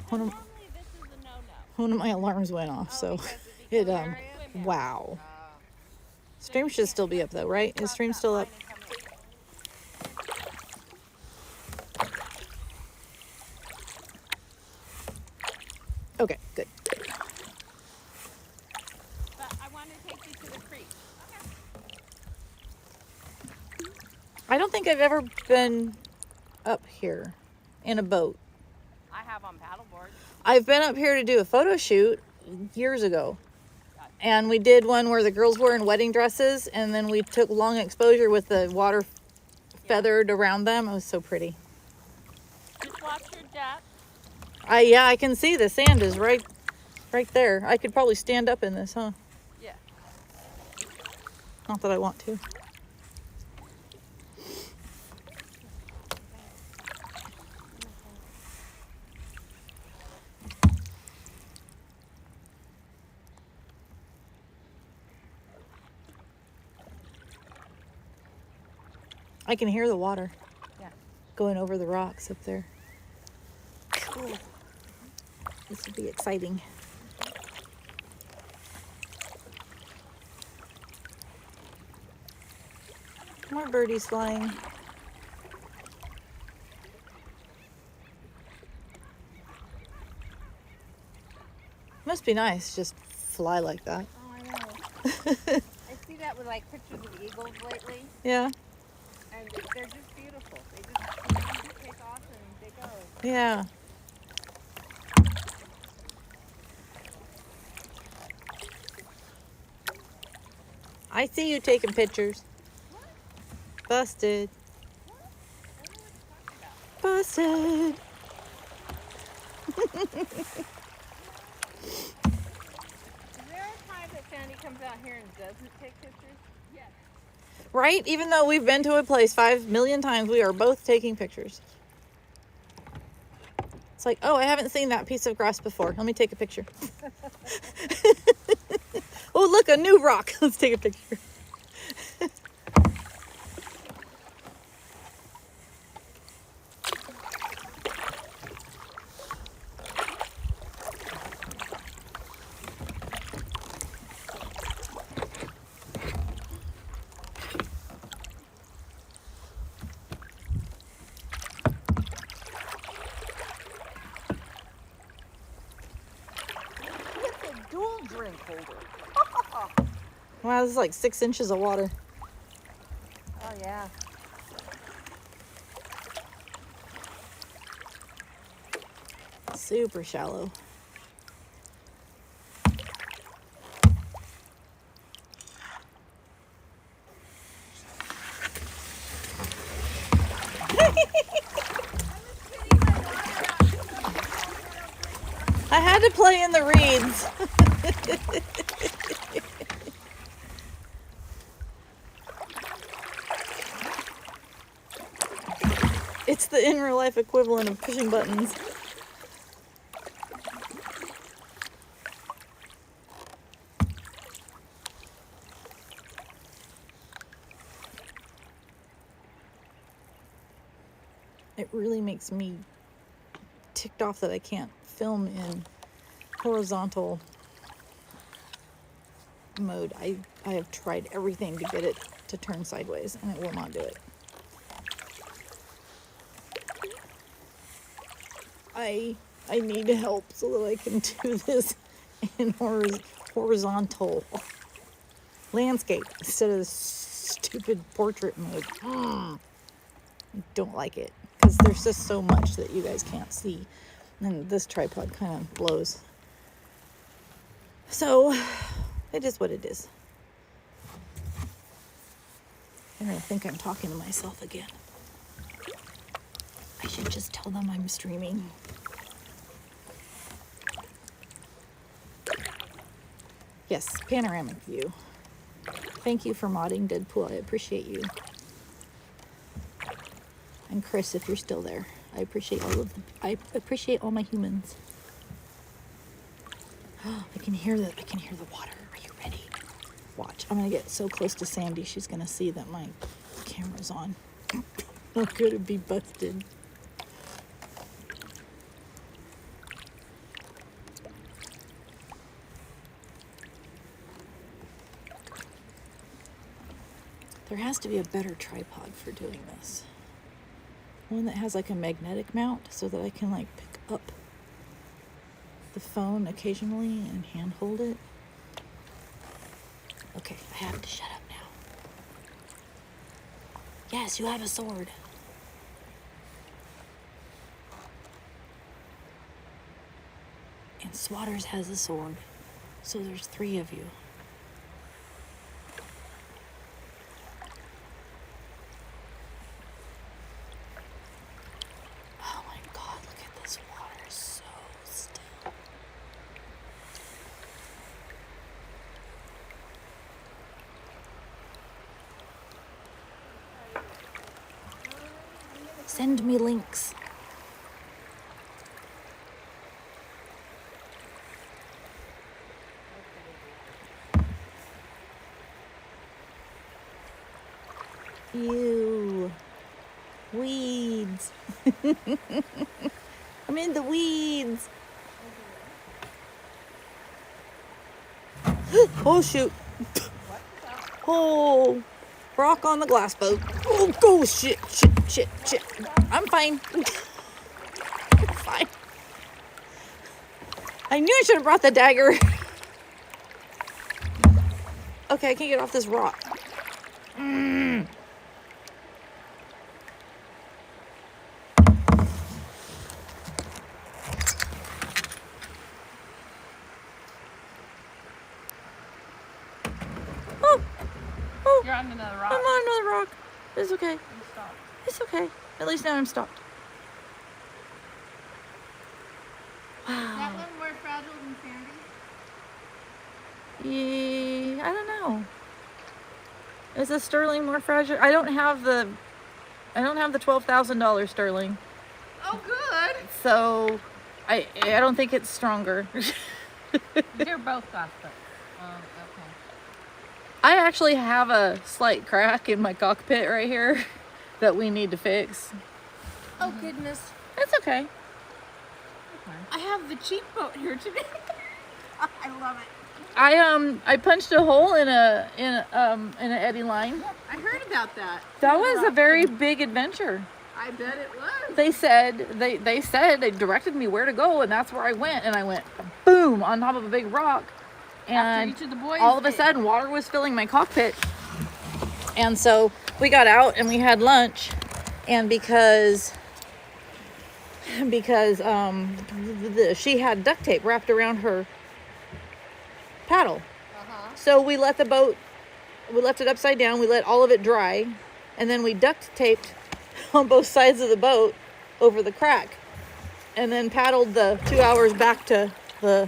One of, Normally this is a no-no. one of my alarms went off, so Because it becomes area. wow. Stream should still be up though, right? Is stream still up? Okay, good. But I want to take you to the creek. I don't think I've ever been up here in a boat. I have on paddleboard. I've been up here to do a photo shoot years ago. And we did one where the girls were in wedding dresses, and then we took long exposure with the water feathered around them. It was so pretty. Just watch your depth. Yeah, I can see the sand is right there. I could probably stand up in this, huh? Yeah. Not that I want to. I can hear the water. Yeah. Going over the rocks up there. Cool. This would be exciting. More birdies flying. Must be nice, just fly like that. Oh, I know. I see that with like pictures of eagles lately, Yeah, and they're just beautiful. They just take off and they go. yeah. I see you taking pictures. Busted. Busted. Is there a time that Sandy comes out here and doesn't take pictures? Yes. Right? Even though we've been to a place 5 million times, we are both taking pictures. It's like, oh, I haven't seen that piece of grass before. Let me take a picture. Oh, look, a new rock. Let's take a picture. It's a dual drink holder. Wow, this is like 6 inches of water. Oh yeah. Super shallow. I had to play in the reeds. It's the in real life equivalent of pushing buttons. It really makes me ticked off that I can't film in horizontal mode. I have tried everything to get it to turn sideways, and it will not do it. I need help so that I can do this in horizontal landscape instead of this stupid portrait mode. I don't like it because there's just so much that you guys can't see, and this tripod kind of blows. So it is what it is. I'm gonna think I'm talking to myself again. I should just tell them I'm streaming. Yes, panoramic view. Thank you for modding Deadpool. I appreciate you. And Chris, if you're still there, I appreciate all my humans. I can hear the water. Are you ready? Watch. I'm gonna get so close to Sandy, she's gonna see that my camera's on. How could it be busted? There has to be a better tripod for doing this. One that has like a magnetic mount so that I can like pick up the phone occasionally and hand hold it. Okay, I have to shut up now. Yes, you have a sword. And Swatters has a sword. So there's 3 of you. Oh my God, look at this water. It's so still. Send me links. Ew. Weeds. I'm in the weeds. Oh shoot. Oh, rock on the glass boat. Oh, go shit. I'm fine. I'm fine. I knew I should have brought the dagger. Okay, I can't get off this rock. Oh, You're on another rock. I'm on another rock. It's okay. You stop. It's okay. At least now I'm stopped. Is that one more fragile than Sandy? Yeah, I don't know. Is the sterling more fragile? I don't have the $12,000 sterling, Oh, good. so I don't think it's stronger. They're both got them. Okay. I actually have a slight crack in my cockpit right here that we need to fix. Oh, goodness. It's okay. I have the cheap boat here today. I love it. I punched a hole in an eddy line. I heard about that. That was a very big adventure. I bet it was. They said they directed me where to go, and that's where I went. And I went boom on top of a big rock, and After each of the boys all of a did. sudden water was filling my cockpit. And so we got out and we had lunch, and because she had duct tape wrapped around her paddle. So we left it upside down, we let all of it dry, and then we duct taped on both sides of the boat over the crack, and then paddled the 2 hours back to the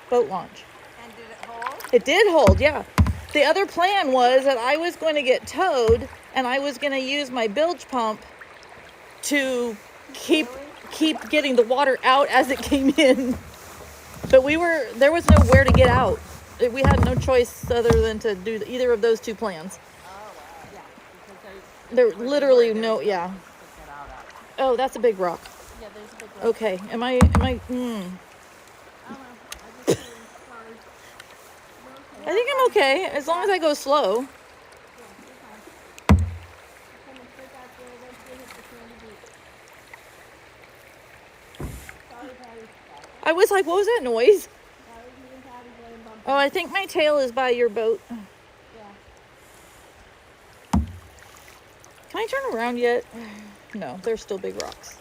boat launch. And did it hold? It did hold, yeah. The other plan was that I was going to get towed, and I was going to use my bilge pump to keep getting the water out as it came in. But there was nowhere to get out. We had no choice other than to do either of those 2 plans. Oh, wow. Yeah. Because There literally no, yeah. Get out of. Oh, that's a big rock. Yeah, there's a big rock. Okay, am I, I don't know. I just feel sorry. I think I'm okay, as long as I go slow. I was like, what was that noise? Oh, I think my tail is by your boat. Can I turn around yet? No, there's still big rocks.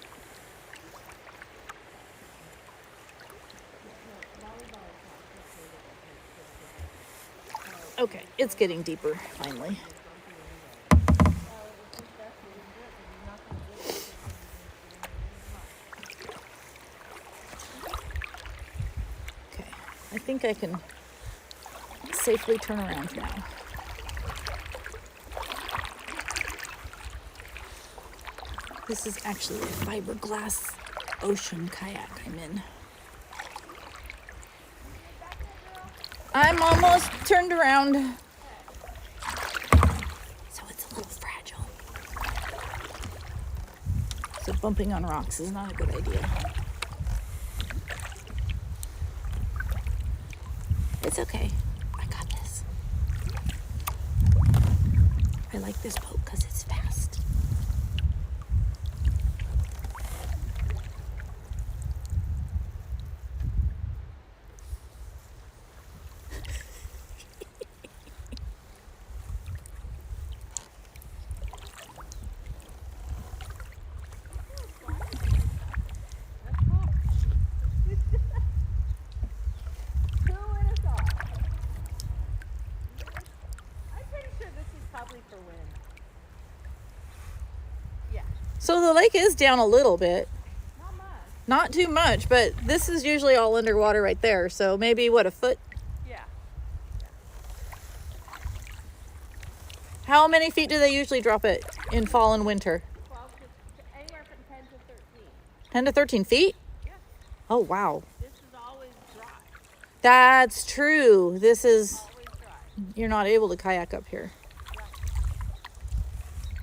Okay, it's getting deeper, finally. Okay, I think I can safely turn around now. This is actually a fiberglass ocean kayak I'm in. I'm almost turned around. So it's a little fragile. So bumping on rocks is not a good idea. It's okay. I got this. I like this boat because it's fast. For wind. Yeah. So the lake is down a little bit. Not much. Not too much, but this is usually all underwater right there. So maybe, what, a foot? Yeah. How many feet do they usually drop it in fall and winter? 12 to anywhere from 10 to 13. 10 to 13 feet? Yeah. Oh, wow. This is always dry. That's true. This is, Always dry. you're not able to kayak up here.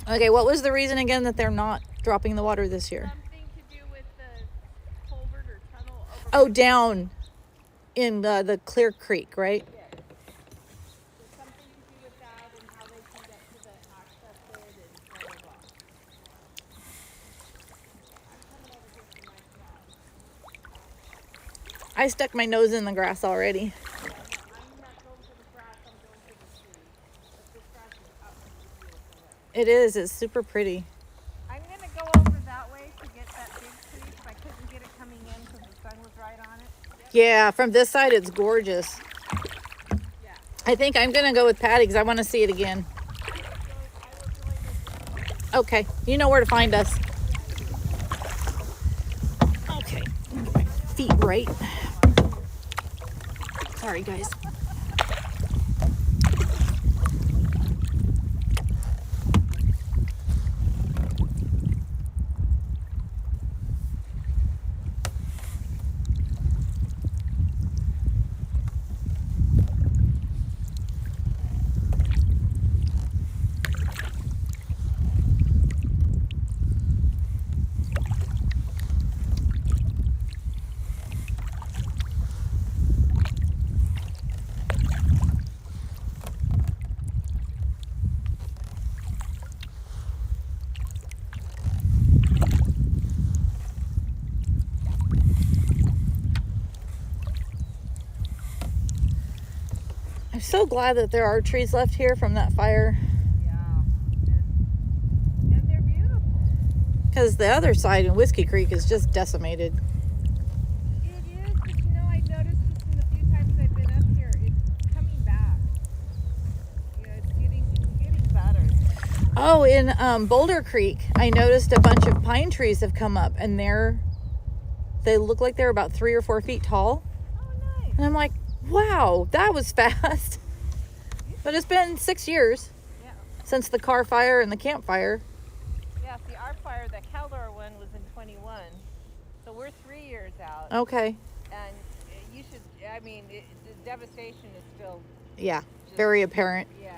Okay, what was the reason again that they're not dropping the water this year? Something to do with the culvert or tunnel over. Oh, down in the Clear Creek, right? Yes. There's something to do with that and how they can get to the access it and blah, blah, blah. I'm coming over here for my grass. I stuck my nose in the grass already. I'm not going for the grass, I'm going for the tree. But this grass is absolutely beautiful there. It is. It's super pretty. I'm going to go over that way to get that big tree if I couldn't get it coming in because the sun was right on it. Yeah, from this side, it's gorgeous. Yeah. I think I'm going to go with Patty because I want to see it again. I will join with you. Okay, you know where to find us. Okay, get my feet right. Sorry, guys. I'm so glad that there are trees left here from that fire. Yeah. And they're beautiful. Because the other side in Whiskey Creek is just decimated. It is, but you know, I noticed just in the few times I've been up here, it's coming back. You know, it's getting better. Oh, in Boulder Creek, I noticed a bunch of pine trees have come up, and they look like they're about 3 or 4 feet tall. Oh, nice. And I'm like, wow, that was fast. But it's been 6 years Yeah. since the car fire and the campfire. Yeah, see, our fire, the Caldor one, was in 21. So we're 3 years out. Okay. And you should, I mean, the devastation is still, Yeah, very apparent. yeah.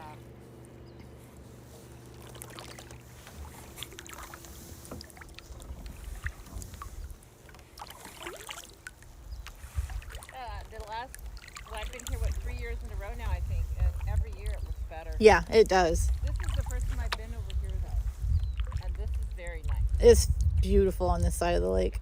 I've been here, 3 years in a row now, I think, and every year it looks better. Yeah, it does. This is the first time I've been over here, though, and this is very nice. It's beautiful on this side of the lake.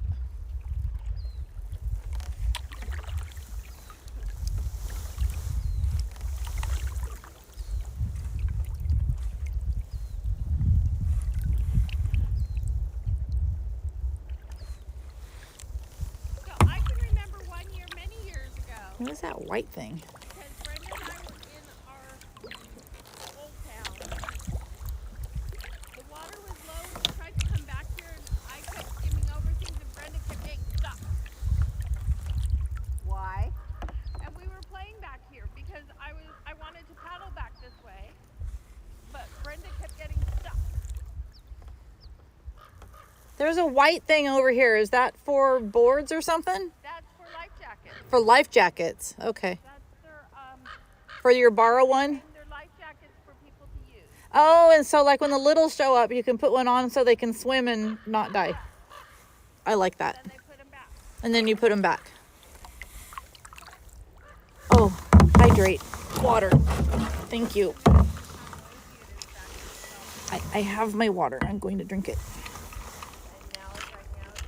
So I can remember one year, many years ago, What is that white thing? because Brenda and I were in our old town. The water was low, and we tried to come back here, and I kept skimming over things, and Brenda kept getting stuck. Why? And we were playing back here because I wanted to paddle back this way, but Brenda kept getting stuck. There's a white thing over here. Is that for boards or something? That's for life jackets. For life jackets. Okay. That's their For your borrow one? they're life jackets for people to use. Oh, and so like when the littles show up, you can put one on so they can swim and not die. I like that. Then they put them back. And then you put them back. Oh, hydrate. Water. Thank you. I have my water. I'm going to drink it. And now it's right now it's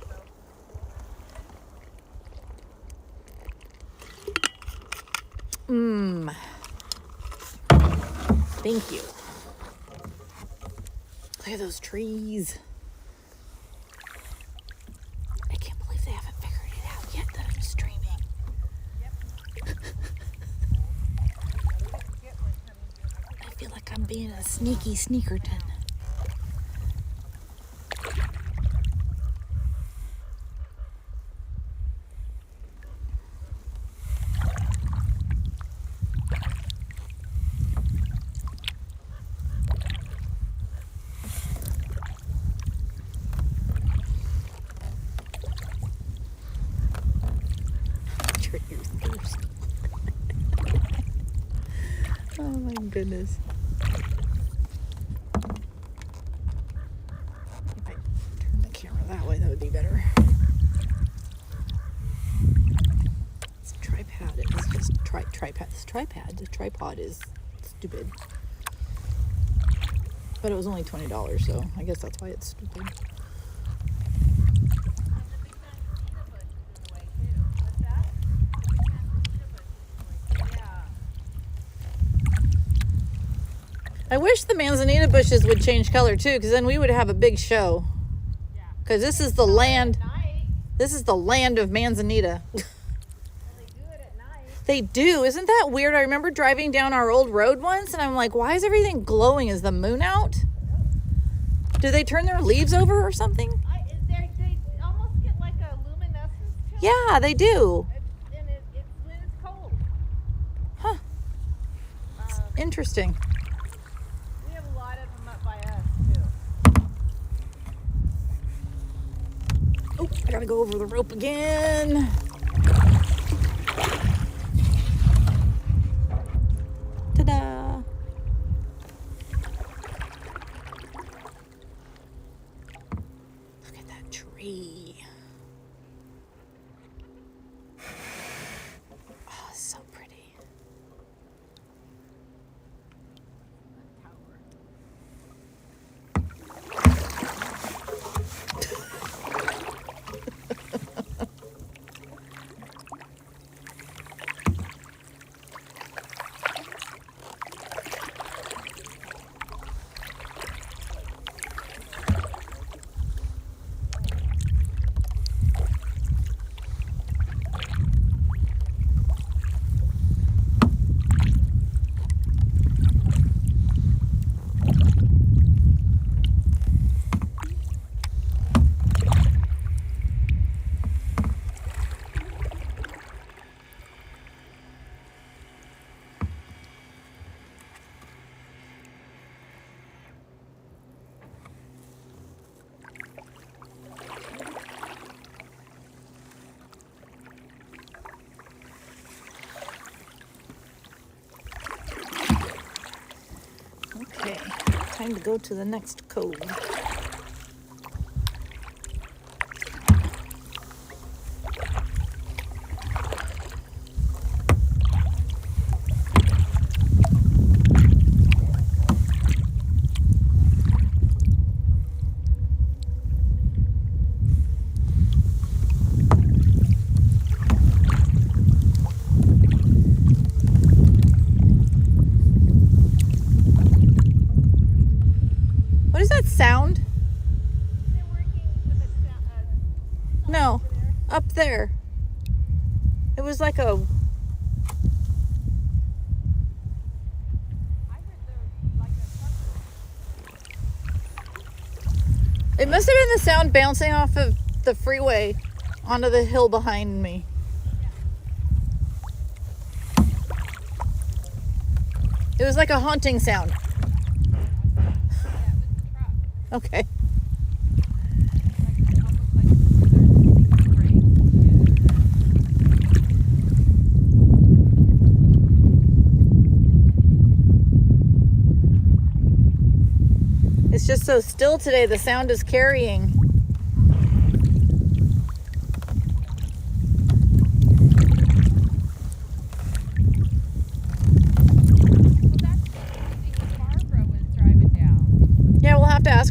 so Mmm. Thank you. Look at those trees. I can't believe they haven't figured it out yet that I'm streaming. I feel like I'm being a sneaky sneakerton. You're thirsty. Oh my goodness. If I turn the camera that way, that would be better. This tripod is just tripod. The tripod is stupid. But it was only $20, so I guess that's why it's stupid. I wish the manzanita bushes would change color too, because then we would have a big show. Because this is the land. This is the land of manzanita. They do. Isn't that weird? I remember driving down our old road once, and I'm like, why is everything glowing? Is the moon out? Do they turn their leaves over or something? They almost get like a luminescence to it. Yeah, they do. And it's when it's cold. Huh. Interesting. We have a lot of them up by us too. Oh, I gotta go over the rope again. Ta-da. Look at that tree. Oh, so pretty. Okay, time to go to the next cove. What is that sound? They're working with a No, over there. up there. It was like a. I heard like a It must have been the sound bouncing off of the freeway onto the hill behind me. It was like a haunting sound. Okay. It's just so still today, the sound is carrying.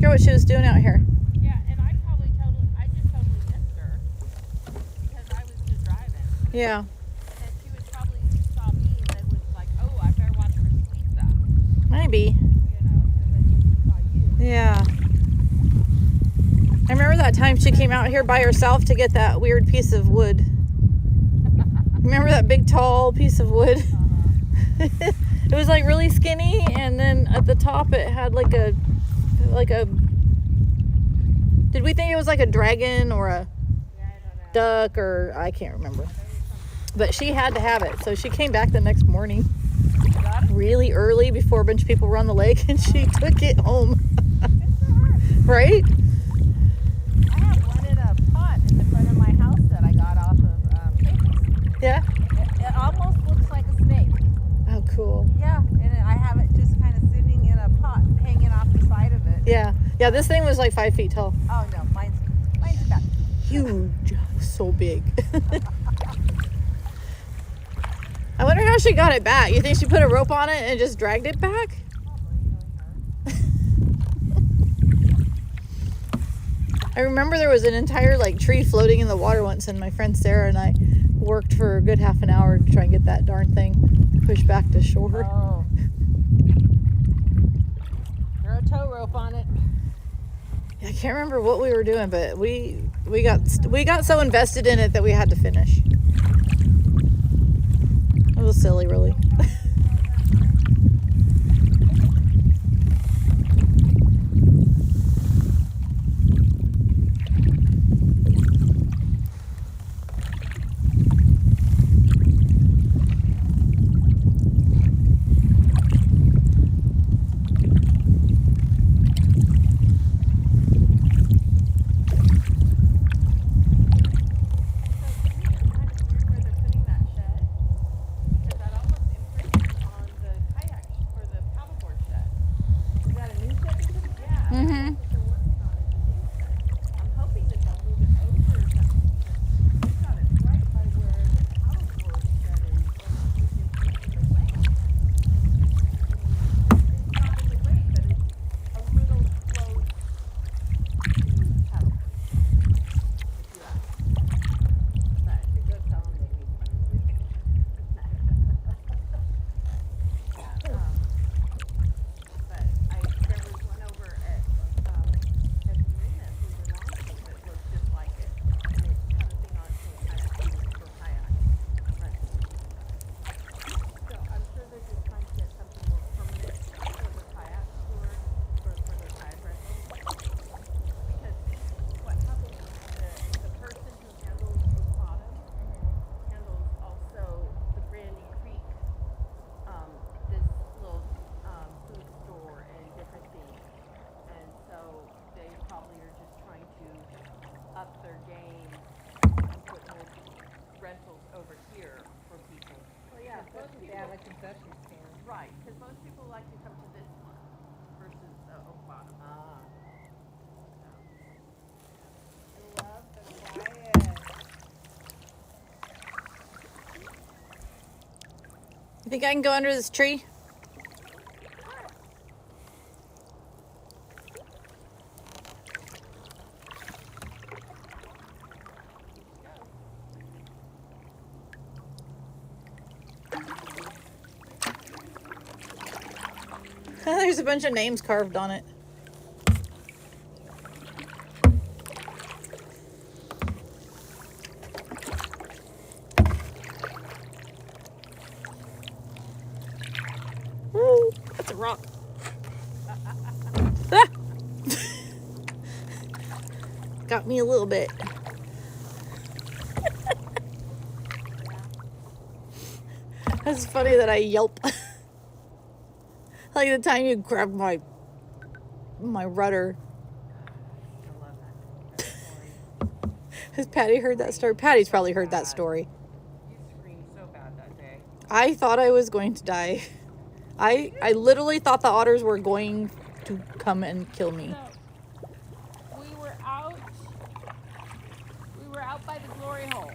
ask her what she was doing out here. Yeah, and I just totally missed her because I was just driving. Yeah. And she was probably saw me and was like, oh, I better watch for Lisa. Maybe. Because I knew she saw you. Yeah. I remember that time she came out here by herself to get that weird piece of wood. Remember that big tall piece of wood? It was like really skinny, and then at the top it had like a did we think it was like a dragon or a duck, or I can't remember, but she had to have it, so she came back the next morning really early before a bunch of people were on the lake, and she took it home. Right? I have one in a pot in the front of my house that I got off of Facebook. Yeah. It almost looks like a snake. Oh, cool. Yeah, and I have it just kind of sitting in a pot, hanging off the side of it. Yeah. Yeah, this thing was like 5 feet tall. Oh no, mine's about Huge. So big. I wonder how she got it back. You think she put a rope on it and just dragged it back? I remember there was an entire like tree floating in the water once, and my friend Sarah and I worked for a good half an hour to try and get that darn thing pushed back to shore. Oh. Throw a tow rope on it. I can't remember what we were doing, but we got so invested in it that we had to finish. It was silly, really. Right, because most people like to come to this one versus the Oak Bottom. I love the quiet. You think I can go under this tree? There's a bunch of names carved on it. Ooh, that's a rock. Ah! Got me a little bit. That's funny that I yelp. Like the time you grabbed my rudder. I love that story. Has Patty heard that story? Patty's probably heard that story. You screamed so bad that day. I thought I was going to die. I literally thought the otters were going to come and kill me. So, we were out by the glory hole,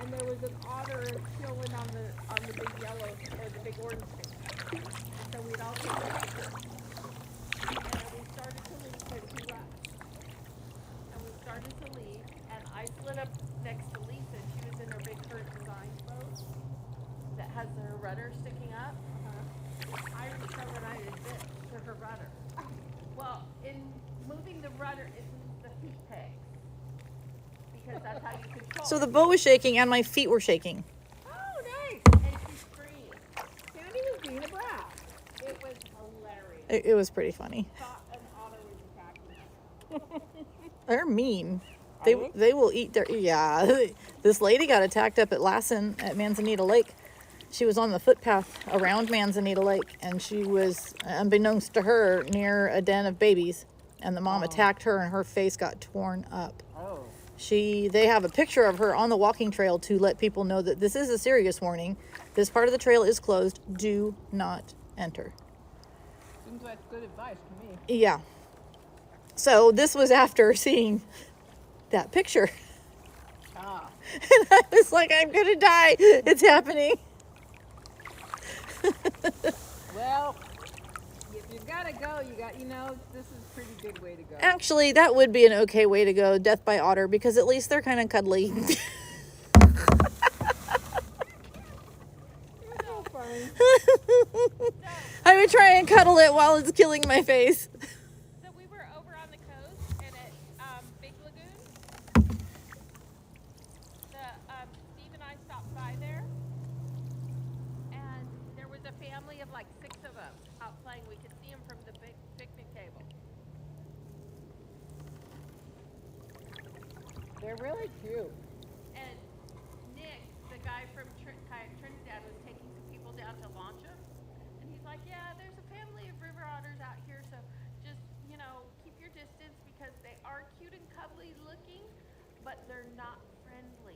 and there was an otter chilling on the big yellow or the big orange thing. And so we'd all take pictures. And we started to leave, and she left. And we started to leave, and I slid up next to Lisa, and she was in her big Kurt design boat that has her rudder sticking up. I reached over and I did this to her rudder. Well, in moving the rudder, it moves the feet pegs. Because that's how you control So it. the boat was shaking and my feet were shaking. Oh, nice. And she screamed. Sandy was being a brat. It was hilarious. It was pretty funny. Thought an otter was attacking us. They're mean. Are they? They will eat their, yeah. This lady got attacked up at Lassen at Manzanita Lake. She was on the footpath around Manzanita Lake, and she was, unbeknownst to her, near a den of babies. And the mom attacked her, and her face got torn up. Oh. They have a picture of her on the walking trail to let people know that this is a serious warning. This part of the trail is closed. Do not enter. Seems like good advice to me. Yeah. So this was after seeing that picture. Ah. And I was like, I'm gonna die. It's happening. Well, if you gotta go, this is a pretty good way to go. Actually, that would be an okay way to go, death by otter, because at least they're kind of cuddly. You're so funny. I would try and cuddle it while it's killing my face. So we were over on the coast and at Big Lagoon. Steve and I stopped by there, and there was a family of like 6 of them out playing. We could see them from the big picnic table. They're really cute. And Nick, the guy from Kayak Trinidad, was taking some people down to launch them. And he's like, yeah, there's a family of river otters out here, so just, keep your distance because they are cute and cuddly looking, but they're not friendly.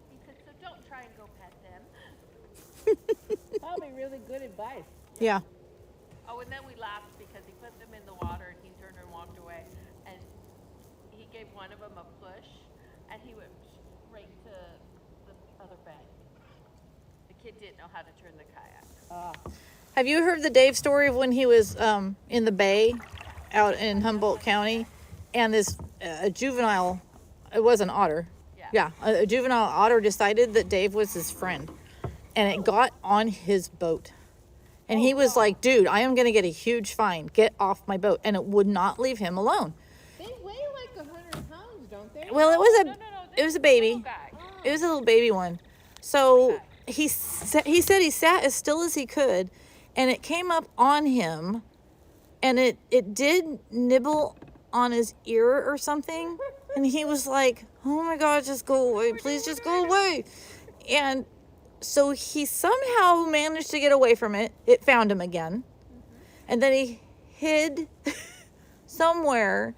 He said, so don't try and go pet them. Probably really good advice. Yeah. Oh, and then we laughed because he put them in the water and he turned and walked away. And he gave one of them a push and he went straight to the other bank. The kid didn't know how to turn the kayak. Have you heard the Dave story of when he was in the bay out in Humboldt County, and this a juvenile, it was an otter. Yeah, a juvenile otter decided that Dave was his friend, and it got on his boat. And he was like, dude, I am going to get a huge fine. Get off my boat. And it would not leave him alone. They weigh like 100 pounds, don't they? Well, it was No, it was a baby. It was a little baby one. So he said he sat as still as he could, and it came up on him, and it did nibble on his ear or something. And he was like, oh my God, just go away. Please just go away. And so he somehow managed to get away from it. It found him again. And then he hid somewhere.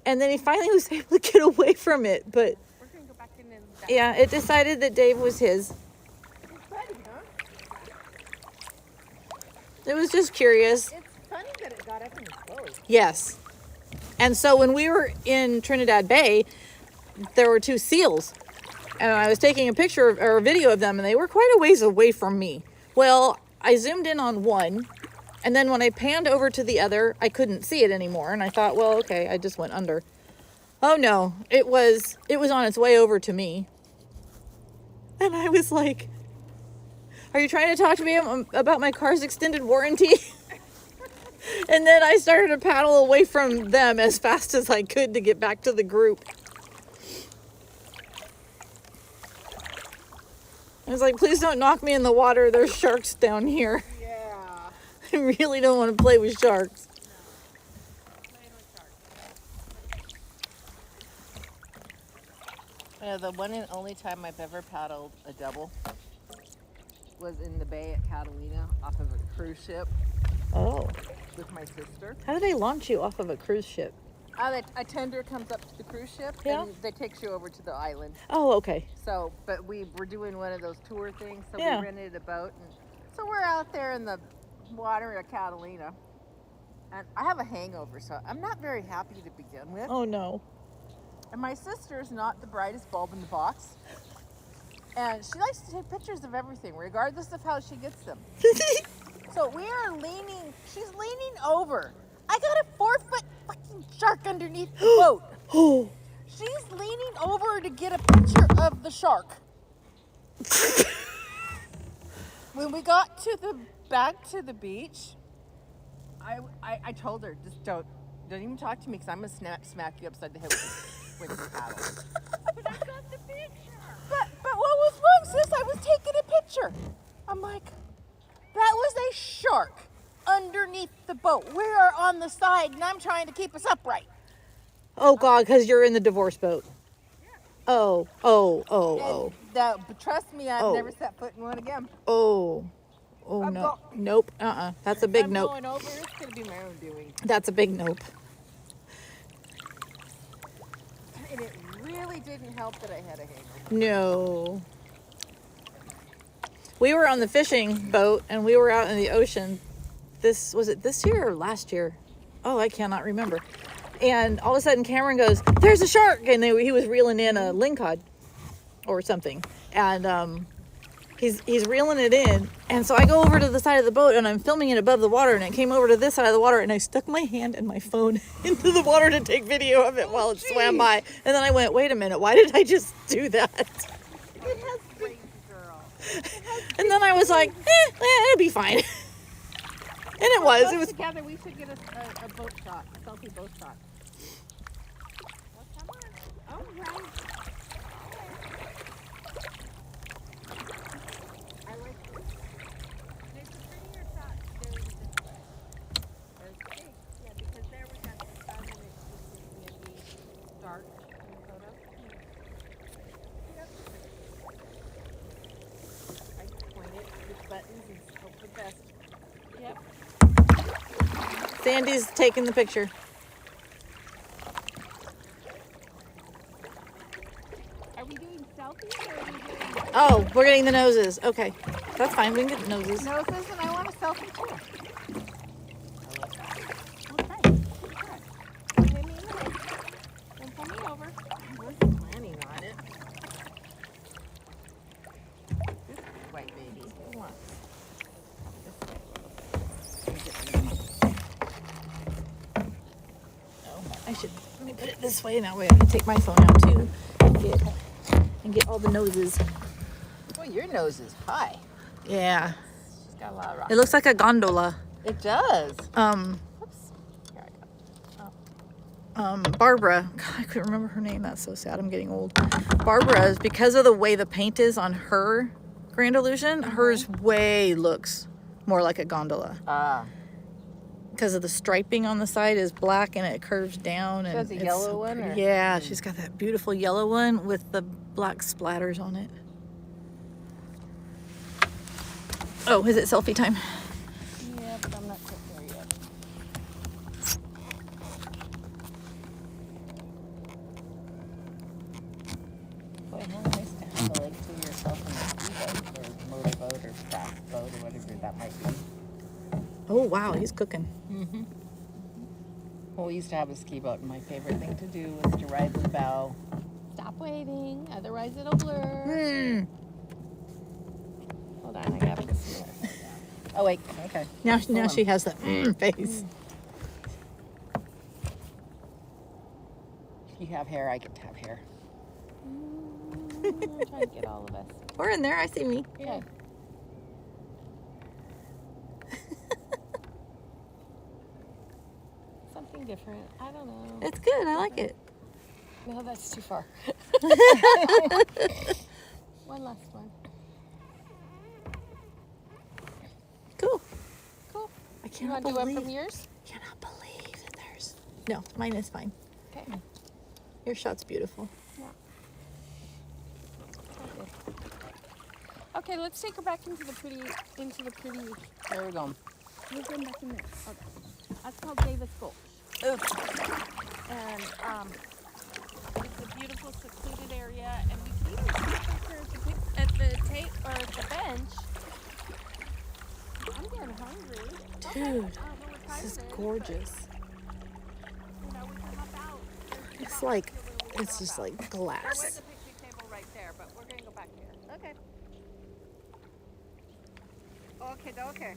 And then he finally was able to get away from it. But We're going to go back in and yeah, it decided that Dave was his. It's funny, huh? It was just curious. It's funny that it got up in his boat. Yes. And so when we were in Trinidad Bay, there were 2 seals. And I was taking a picture or a video of them, and they were quite a ways away from me. Well, I zoomed in on one, and then when I panned over to the other, I couldn't see it anymore. And I thought, well, okay, I just went under. Oh no, it was on its way over to me. And I was like, are you trying to talk to me about my car's extended warranty? And then I started to paddle away from them as fast as I could to get back to the group. I was like, please don't knock me in the water. There's sharks down here. Yeah. I really don't want to play with sharks. Playing with sharks. The one and only time I've ever paddled a double was in the bay at Catalina off of a cruise ship Oh. with my sister. How do they launch you off of a cruise ship? A tender comes up to the cruise ship Yeah. and they takes you over to the island. Oh, okay. So, but we were doing one of those tour things, so Yeah. we rented a boat, and so we're out there in the water at Catalina, and I have a hangover, so I'm not very happy to begin with. Oh, no. And my sister's not the brightest bulb in the box, and she likes to take pictures of everything, regardless of how she gets them. So we are she's leaning over. I got a 4-foot fucking shark underneath the boat. Oh. She's leaning over to get a picture of the shark. When we got to the back to the beach, I told her, just don't even talk to me because I'm gonna smack you upside the head with the paddle. But I got the picture. But what was wrong, sis? I was taking a picture. I'm like, that was a shark underneath the boat. We are on the side, and I'm trying to keep us upright. Oh God, because you're in the divorce boat. Oh. But trust me, I've Oh. never set foot in one again. Oh I'm no. go- Nope. That's a big I'm nope. going over. It's gonna be my own doing. That's a big nope. And it really didn't help that I had a hangover. No. We were on the fishing boat and we were out in the ocean. Was it this year or last year? Oh, I cannot remember. And all of a sudden Cameron goes, "There's a shark!" And he was reeling in a lingcod or something. And he's reeling it in. And so I go over to the side of the boat and I'm filming it above the water, and it came over to this side of the water, and I stuck my hand and my phone into the water to take video of it while it swam by. And then I went, wait a minute, why did I just do that? It has crazy girl. And then I was like, it'll be fine. And it was. It was. Together, we should get a boat shot, a selfie boat shot. Well, come on. All right. I like this. There's a prettier shot going this way. Okay. Yeah, because there we got the sun and it's just windy, dark in the photo. I just point it, push buttons, and hope for the best. Yep. Sandy's taking the picture. Are we doing selfies or are we doing... Oh, we're getting the noses. Okay. That's fine. We can get the noses. Noses, and I want a selfie too. Okay. Hit me in the head. Don't pull me over. I wasn't planning on it. This white baby. Who wants? Let me put it this way. That way I can take my phone out too and get all the noses. Well, your nose is high. Yeah. She's got a lot of rocks. It looks like a gondola. It does. Oops. Here I go. Barbara, God, I couldn't remember her name. That's so sad. I'm getting old. Barbara is, because of the way the paint is on her Grand Illusion, hers way looks more like a gondola. Because of the striping on the side is black and it curves down. And has a it's yellow so one, pretty. or- Yeah, she's got that beautiful yellow one with the black splatters on it. Oh, is it selfie time? Yeah, but I'm not quite there yet. Boy, how nice to have a lake to yourself in a speedboat or motorboat or craft boat or whatever that might be. Oh, wow, he's cooking. Mm-hmm. Well, we used to have a ski boat, and my favorite thing to do was to ride the bow. Stop waiting, otherwise it'll blur. Hold on, I gotta get some more. Oh wait, okay. Now on. she has that face. If you have hair, I get to have hair. I'm trying to get all of us. We're in there. I see me. Okay. Something different. I don't know. It's good. I like it. No, that's too far. One last one. Cool. Cool. I You cannot want to do one from believe. yours? Cannot believe that there's. No, mine is fine. Okay. Your shot's beautiful. Okay, let's take her back into the pretty. There we go. We're going back in there. Okay. That's called Davis Gulch. And it's a beautiful secluded area, and we can even see her at the tape or at the bench. I'm getting hungry. Dude, what time this is it is, gorgeous. but, you know, we can hop out. There's It's two like, boxes here where we it's hop just out. like There was glass. a picnic table right there, but we're gonna go back there. Okay. Okay, okay.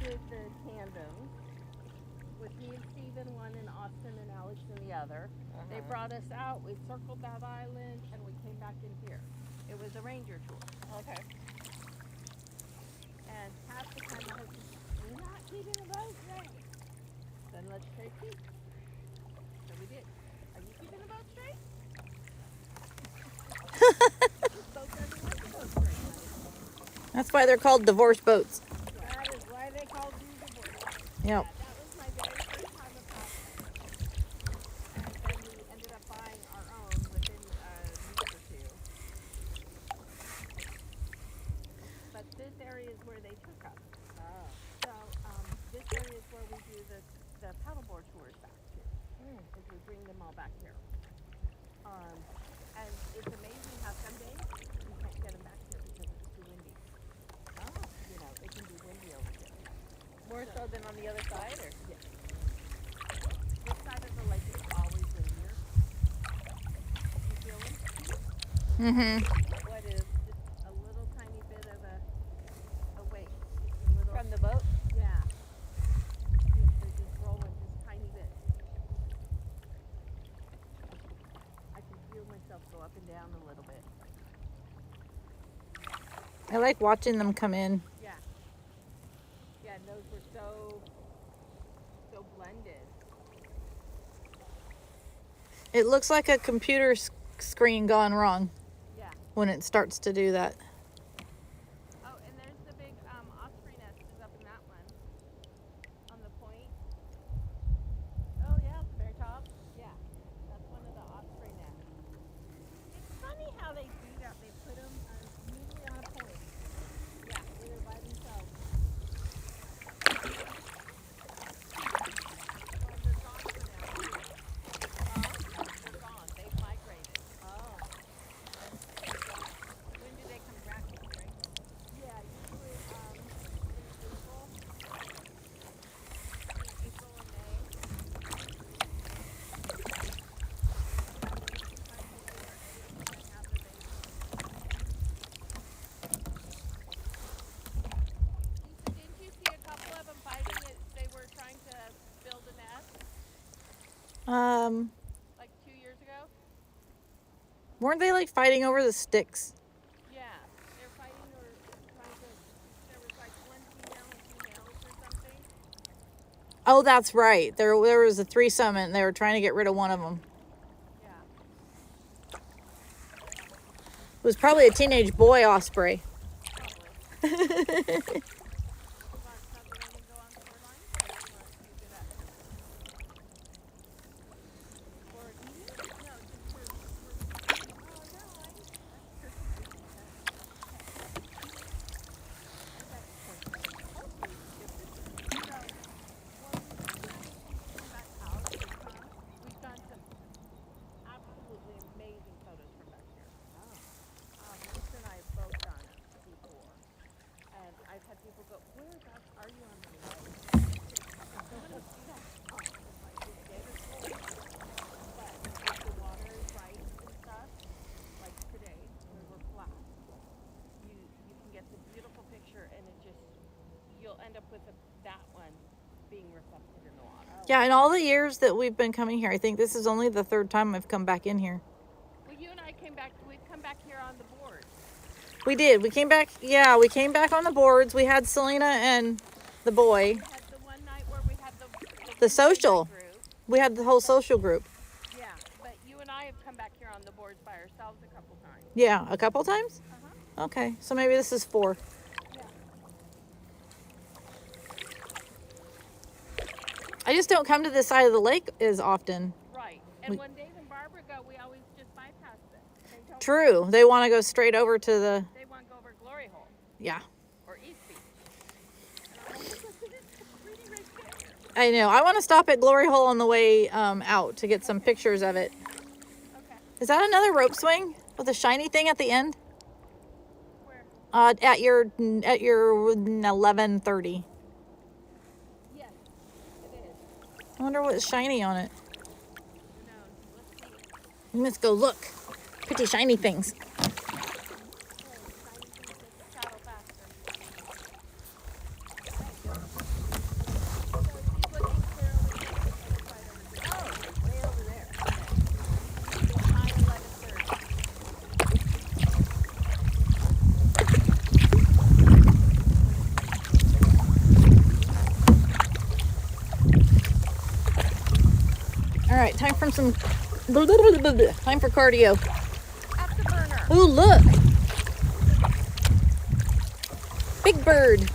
did the tandems with me and Steve in one and Austin and Alex in the other. They brought us out, we circled that island, and we came back in here. It was a ranger tour. Okay. And half the time my husband said, "We're not keeping the boat straight." Then let's take keep. So we did. Are you keeping the boat straight? This boat doesn't like the boat straight, honey. That's why they're called divorce boats. That is why they called you divorce. Yep. Yeah, that was my very first time of passing. And then we ended up buying our own within a week or two. But this area is where they took us. Oh. So this area is where we do the paddleboard tours back to. Is we bring them all back here. And it's amazing how some days you can't get them back here because it's too windy. Oh. You know, it can be windy over here. More so than on the other side, or? Yes. This side of the lake is always windier. You feel it? Mm-hmm. What is just a little tiny bit of a wake? Just a little. From the boat? Yeah. They're just rolling just tiny bit. I can feel myself go up and down a little bit. I like watching them come in. Yeah. Yeah, and those were so blended. It looks like a computer screen gone wrong Yeah. when it starts to do that. Oh, and there's the big osprey nest is up in that one. On the point. Oh yeah, at the very top. Yeah. That's one of the osprey nests. It's funny how they do that. They put them usually on a point. Yeah, they're by themselves. Well, they're gone for now. They're gone. They've migrated. Oh. When do they come back? Spring? Yeah, usually in April. April and May. Didn't you see a couple of them fighting it? They were trying to build a nest like 2 years ago? Weren't they like fighting over the sticks? Yeah, they're fighting or trying to. There was like one female and two males or something. Oh, that's right. There was a threesome and they were trying to get rid of one of them. Yeah. It was probably a teenage boy osprey. Probably. Want to stop it and go on the shoreline? Or you want to do that? Or eating? No, just for oh no, we've done some absolutely amazing photos from back here. Lisa and I have both done it before. And I've had people go, whereabouts are you on the lake? I want to see that. Oh, it's like this day or so. But if the water is right and stuff, like today, where we're flat, you can get the beautiful picture and it just, you'll end up with that one being reflected in the water. Yeah, in all the years that we've been coming here, I think this is only the third time I've come back in here. Well, you and I we'd come back here on the board. We did. We came back. Yeah, we came back on the boards. We had Selena and the boy. We had the one night where we had The social. group. We had the whole social group. Yeah, but you and I have come back here on the boards by ourselves a couple times. Yeah, a couple times? Uh-huh. Okay, so maybe this is 4. Yeah. I just don't come to this side of the lake as often. Right. And when Dave and Barbara go, we always just bypass it. They don't. True. They want to go straight over to the, They want to go over Glory Hole yeah. or East Beach. And I'm like, look at this pretty right there. I know. I want to stop at Glory Hole on the way out to get some pictures of it. Okay. Is that another rope swing with a shiny thing at the end? Where? At your 11:30. Yes, it is. I wonder what's shiny on it. Who knows? Let's see. Let's go look. Pretty shiny things. Oh, shiny things that paddle faster. right, time for some. Time for cardio. Afterburner. Oh, look. Big bird.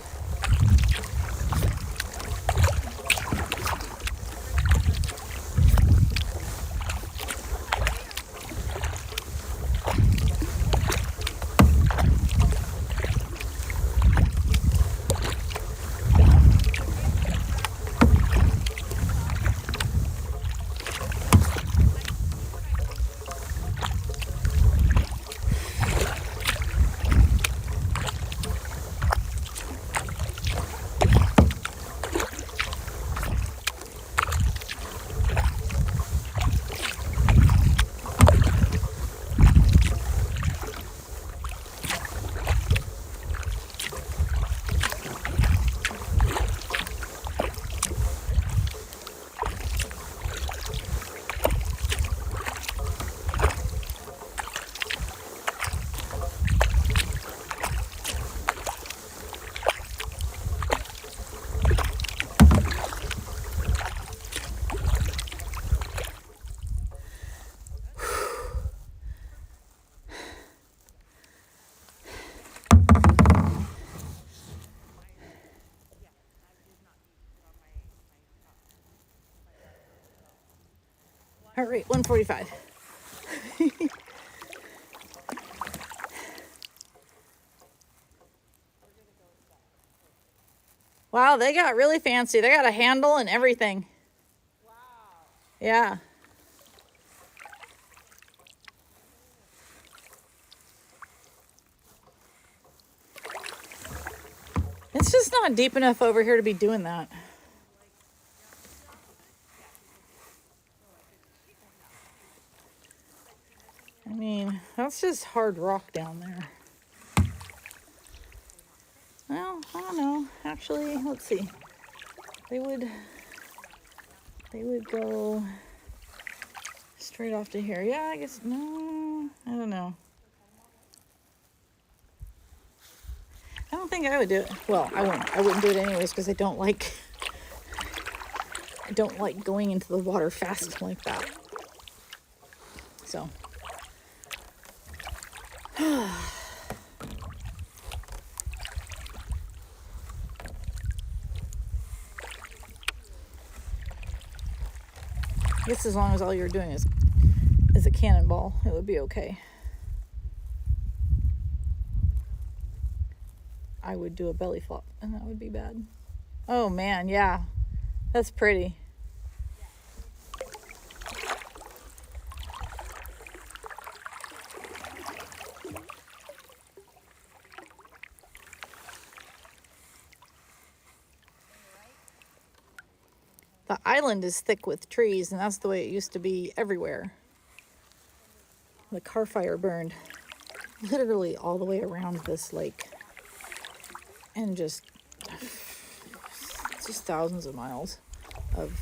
Heart rate 145. Wow, they got really fancy. They got a handle and everything. Wow. Yeah. It's just not deep enough over here to be doing that. I mean, that's just hard rock down there. Well, I don't know. Actually, let's see. They would go straight off to here. Yeah, I guess, no, I don't know. I don't think I would do it. Well, I wouldn't do it anyways because I don't like going into the water fast like that. So. I guess as long as all you're doing is a cannonball, it would be okay. I would do a belly flop, and that would be bad. Oh man, yeah, that's pretty. The island is thick with trees, and that's the way it used to be everywhere. The car fire burned literally all the way around this lake, and just thousands of miles of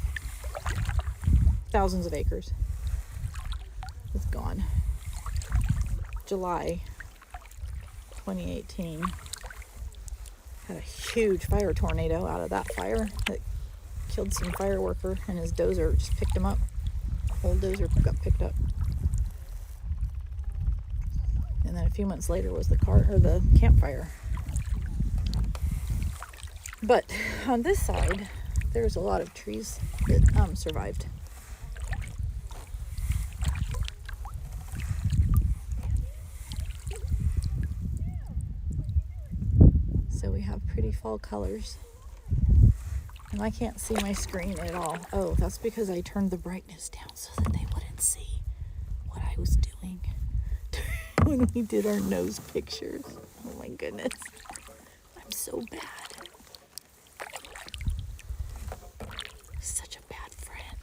thousands of acres. It's gone. July 2018 had a huge fire tornado out of that fire that killed some fire worker, and his dozer just picked him up. Whole dozer got picked up. And then a few months later was the campfire. But on this side, there's a lot of trees that survived. So we have pretty fall colors. And I can't see my screen at all. Oh, that's because I turned the brightness down so that they wouldn't see what I was doing when we did our nose pictures. Oh my goodness. I'm so bad. Such a bad friend.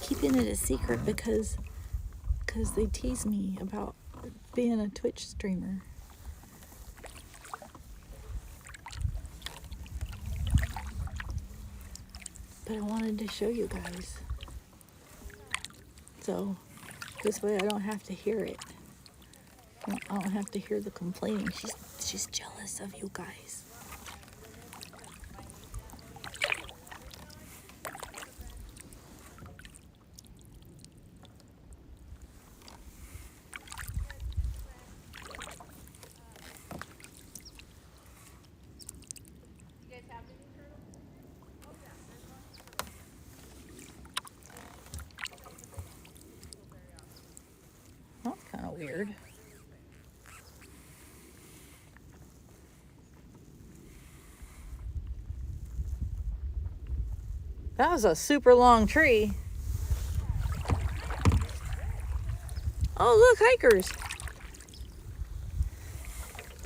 Keeping it a secret because they tease me about being a Twitch streamer. But I wanted to show you guys. So this way I don't have to hear it. I don't have to hear the complaining. She's jealous of you guys. You guys have any turtles? Oh yeah, there's lots of turtles. That's kind of weird. That was a super long tree. Oh, look, hikers.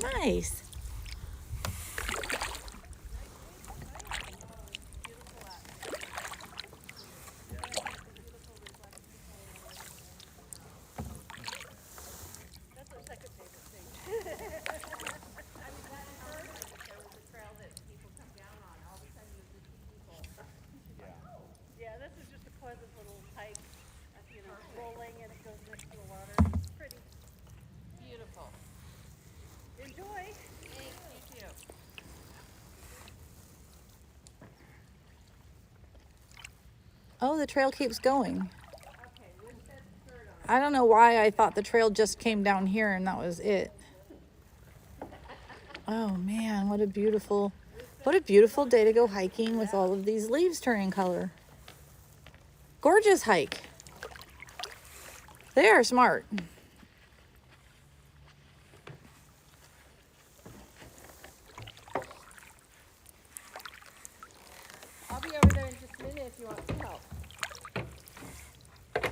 Nice. That's our second favorite thing. I mean, that and her, there was a trail that people come down on. All of a sudden, you would see people. Yeah, this is just a pleasant little hike. You know, rolling and it goes next to the water. It's pretty. Beautiful. Enjoy. Thanks, you too. Oh, the trail keeps going. Okay, with that skirt on. I don't know why I thought the trail just came down here and that was it. Oh man, what a beautiful day to go hiking with all of these leaves turning color. Gorgeous hike. They are smart. I'll be over there in just a minute if you want some help. Well,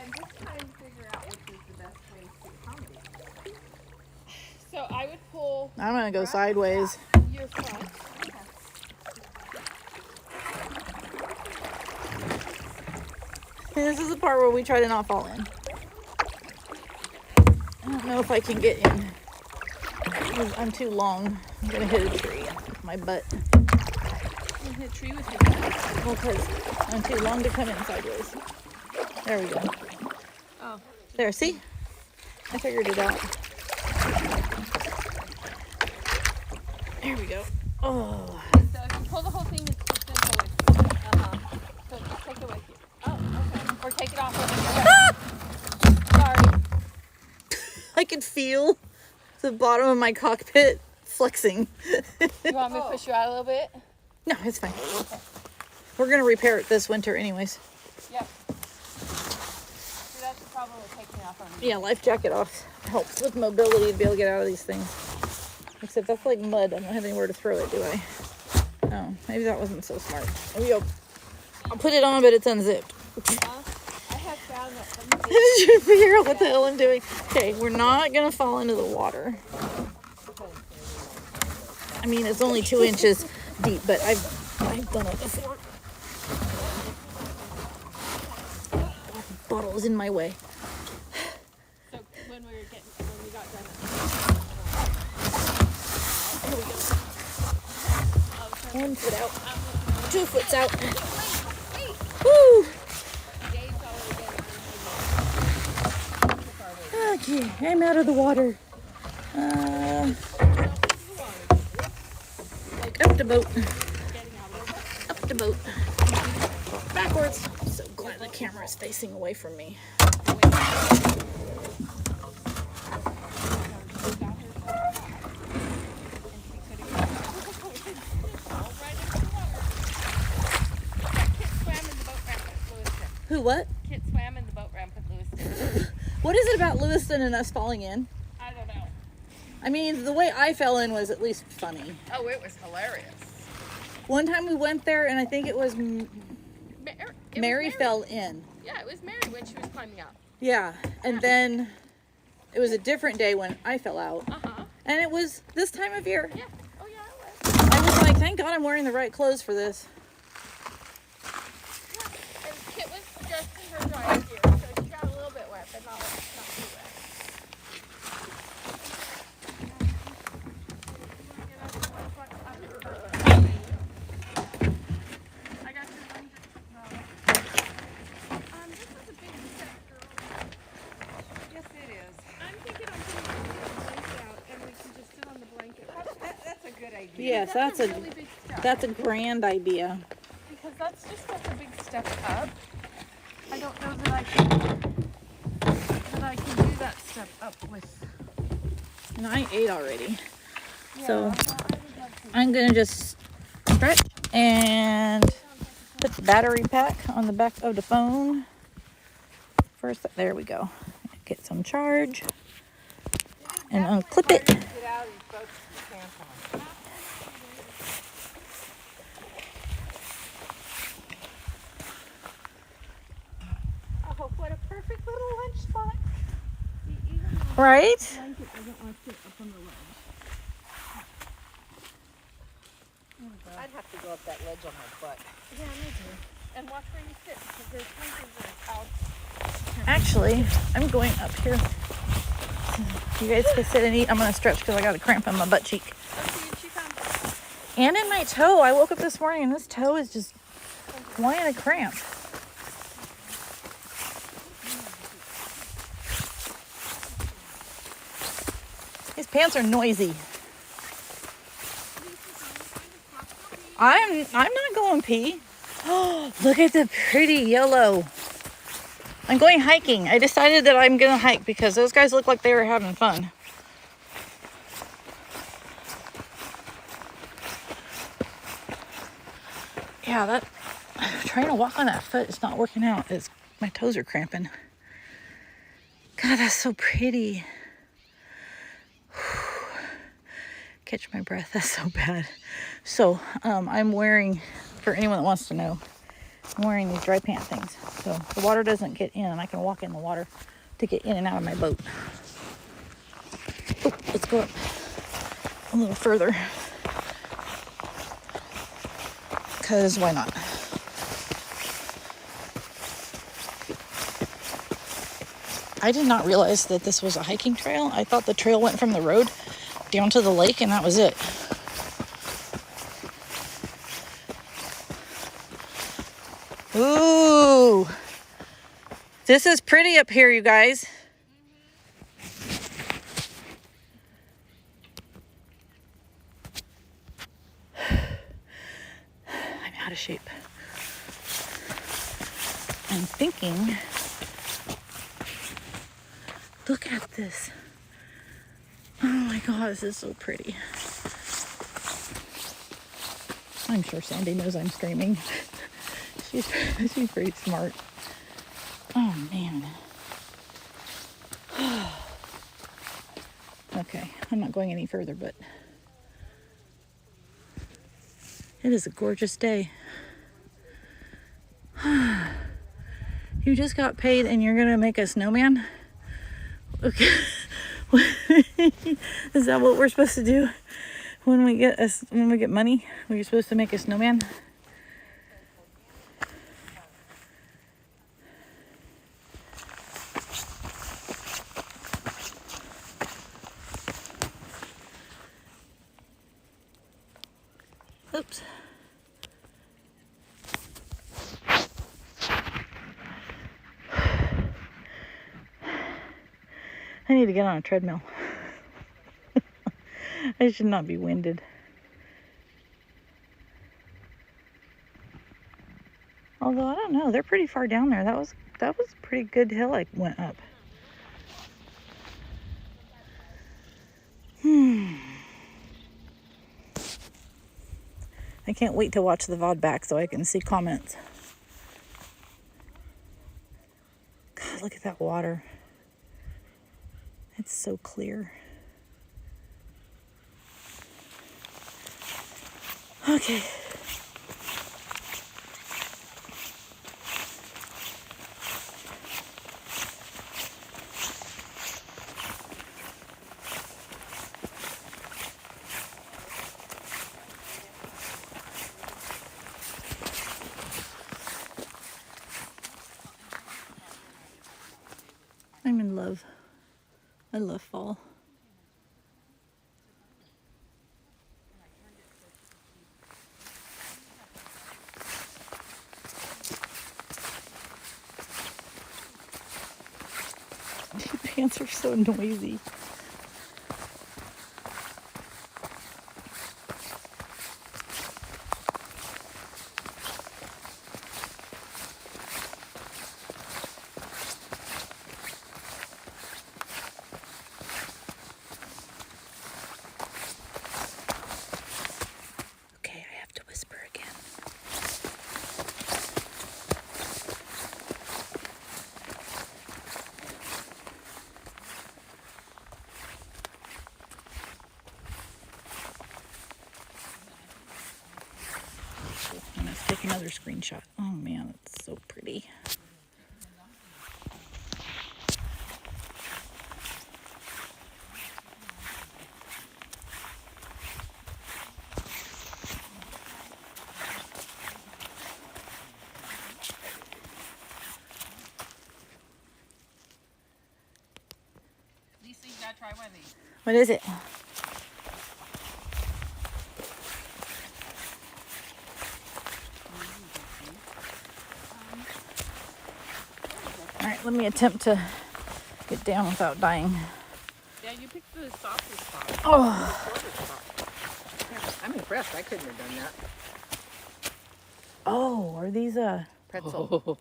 I'm just trying to figure out which is the best way to accommodate. So I would pull I'm gonna go sideways. your front. This is the part where we try to not fall in. I don't know if I can get in. I'm too long. I'm gonna hit a tree with my butt. You hit a tree with your butt. Well, because I'm too long to come in sideways. There we go. Oh. There, see? I figured it out. There we go. Oh. So if you pull the whole thing, it's just gonna go with you. Uh-huh. So just take it with you. Oh, okay. Or take it off with you. Sorry. I can feel the bottom of my cockpit flexing. You want me to push you out a little bit? No, it's fine. We're gonna repair it this winter anyways. Yep. See, that's the problem with taking off on me. Yeah, life jacket off helps with mobility to be able to get out of these things. Except that's like mud. I don't have anywhere to throw it, do I? Oh, maybe that wasn't so smart. There we go. I'll put it on, but it's unzipped. I have found that I was trying to figure out what the hell I'm doing. Okay, we're not gonna fall into the water. I mean, it's only 2 inches deep, but I've done it before. Bottle is in my way. So when we got done. Here we go. 1 foot out. 2 foot's out. Woo! Okay, I'm out of the water. Up the boat. Up the boat. Backwards. I'm so glad the camera is facing away from me. Who, what? Kit swam in the boat ramp with Lewiston. What is it about Lewiston and us falling in? I don't know. I mean, the way I fell in was at least funny. Oh, it was hilarious. One time we went there, and I think it was Mary Mary. fell in. Yeah, it was Mary when she was climbing up. Yeah, and then it was a different day when I fell out. Uh-huh. And it was this time of year. Yeah. Oh, yeah, it was. I was like, thank God I'm wearing the right clothes for this. Yeah. And Kit was dressed in her dry gear, so she got a little bit wet, but not too wet. I got your lunch. This is a big set, girl. Yes, it is. I'm thinking I'm Yes, That's a really big step. that's a grand idea. Because that's just such a big step up. I don't know that I can do that step up with. And I ate already. Yeah, So well, I would love to. I'm gonna just stretch and put the battery pack on the back of the phone. First, there we go. Get some charge and unclip it. Get out of these boats with your pants on. Oh, what a perfect little lunch spot. Right? Blanket doesn't want to sit up on the ledge. I'd have to go up that ledge on my butt. Yeah, me too. And watch where you sit because there's places that out. Actually, I'm going up here. You guys can sit and eat. I'm gonna stretch because I got a cramp in my butt cheek. Let's see if she comes. And in my toe. I woke up this morning and this toe is just wanting a cramp. These pants are noisy. I'm not going pee. Oh, look at the pretty yellow. I'm going hiking. I decided that I'm gonna hike because those guys look like they were having fun. Yeah, trying to walk on that foot is not working out. My toes are cramping. God, that's so pretty. Catch my breath. That's so bad. So I'm wearing, for anyone that wants to know, I'm wearing these dry pant things. So the water doesn't get in and I can walk in the water to get in and out of my boat. Oh, let's go up a little further. Because why not? I did not realize that this was a hiking trail. I thought the trail went from the road down to the lake and that was it. Ooh, this is pretty up here, you guys. I'm out of shape. I'm thinking, look at this. Oh my God, this is so pretty. I'm sure Sandy knows I'm screaming. She's pretty smart. Oh man. Okay, I'm not going any further, but it is a gorgeous day. You just got paid and you're gonna make a snowman? Okay. Is that what we're supposed to do when we get money? We're supposed to make a snowman? Oops. I need to get on a treadmill. I should not be winded. Although I don't know, they're pretty far down there. That was a pretty good hill I went up. I can't wait to watch the VOD back so I can see comments. God, look at that water. It's so clear. Okay. I'm in love. I love fall. These pants are so noisy. Another screenshot. Oh man, it's so pretty. Lisa, you gotta try one of these. What is it? All right, let me attempt to get down without dying. Yeah, you picked the softest spot. Oh, The shortest spot. I'm impressed. I couldn't have done that. oh, are these Pretzel.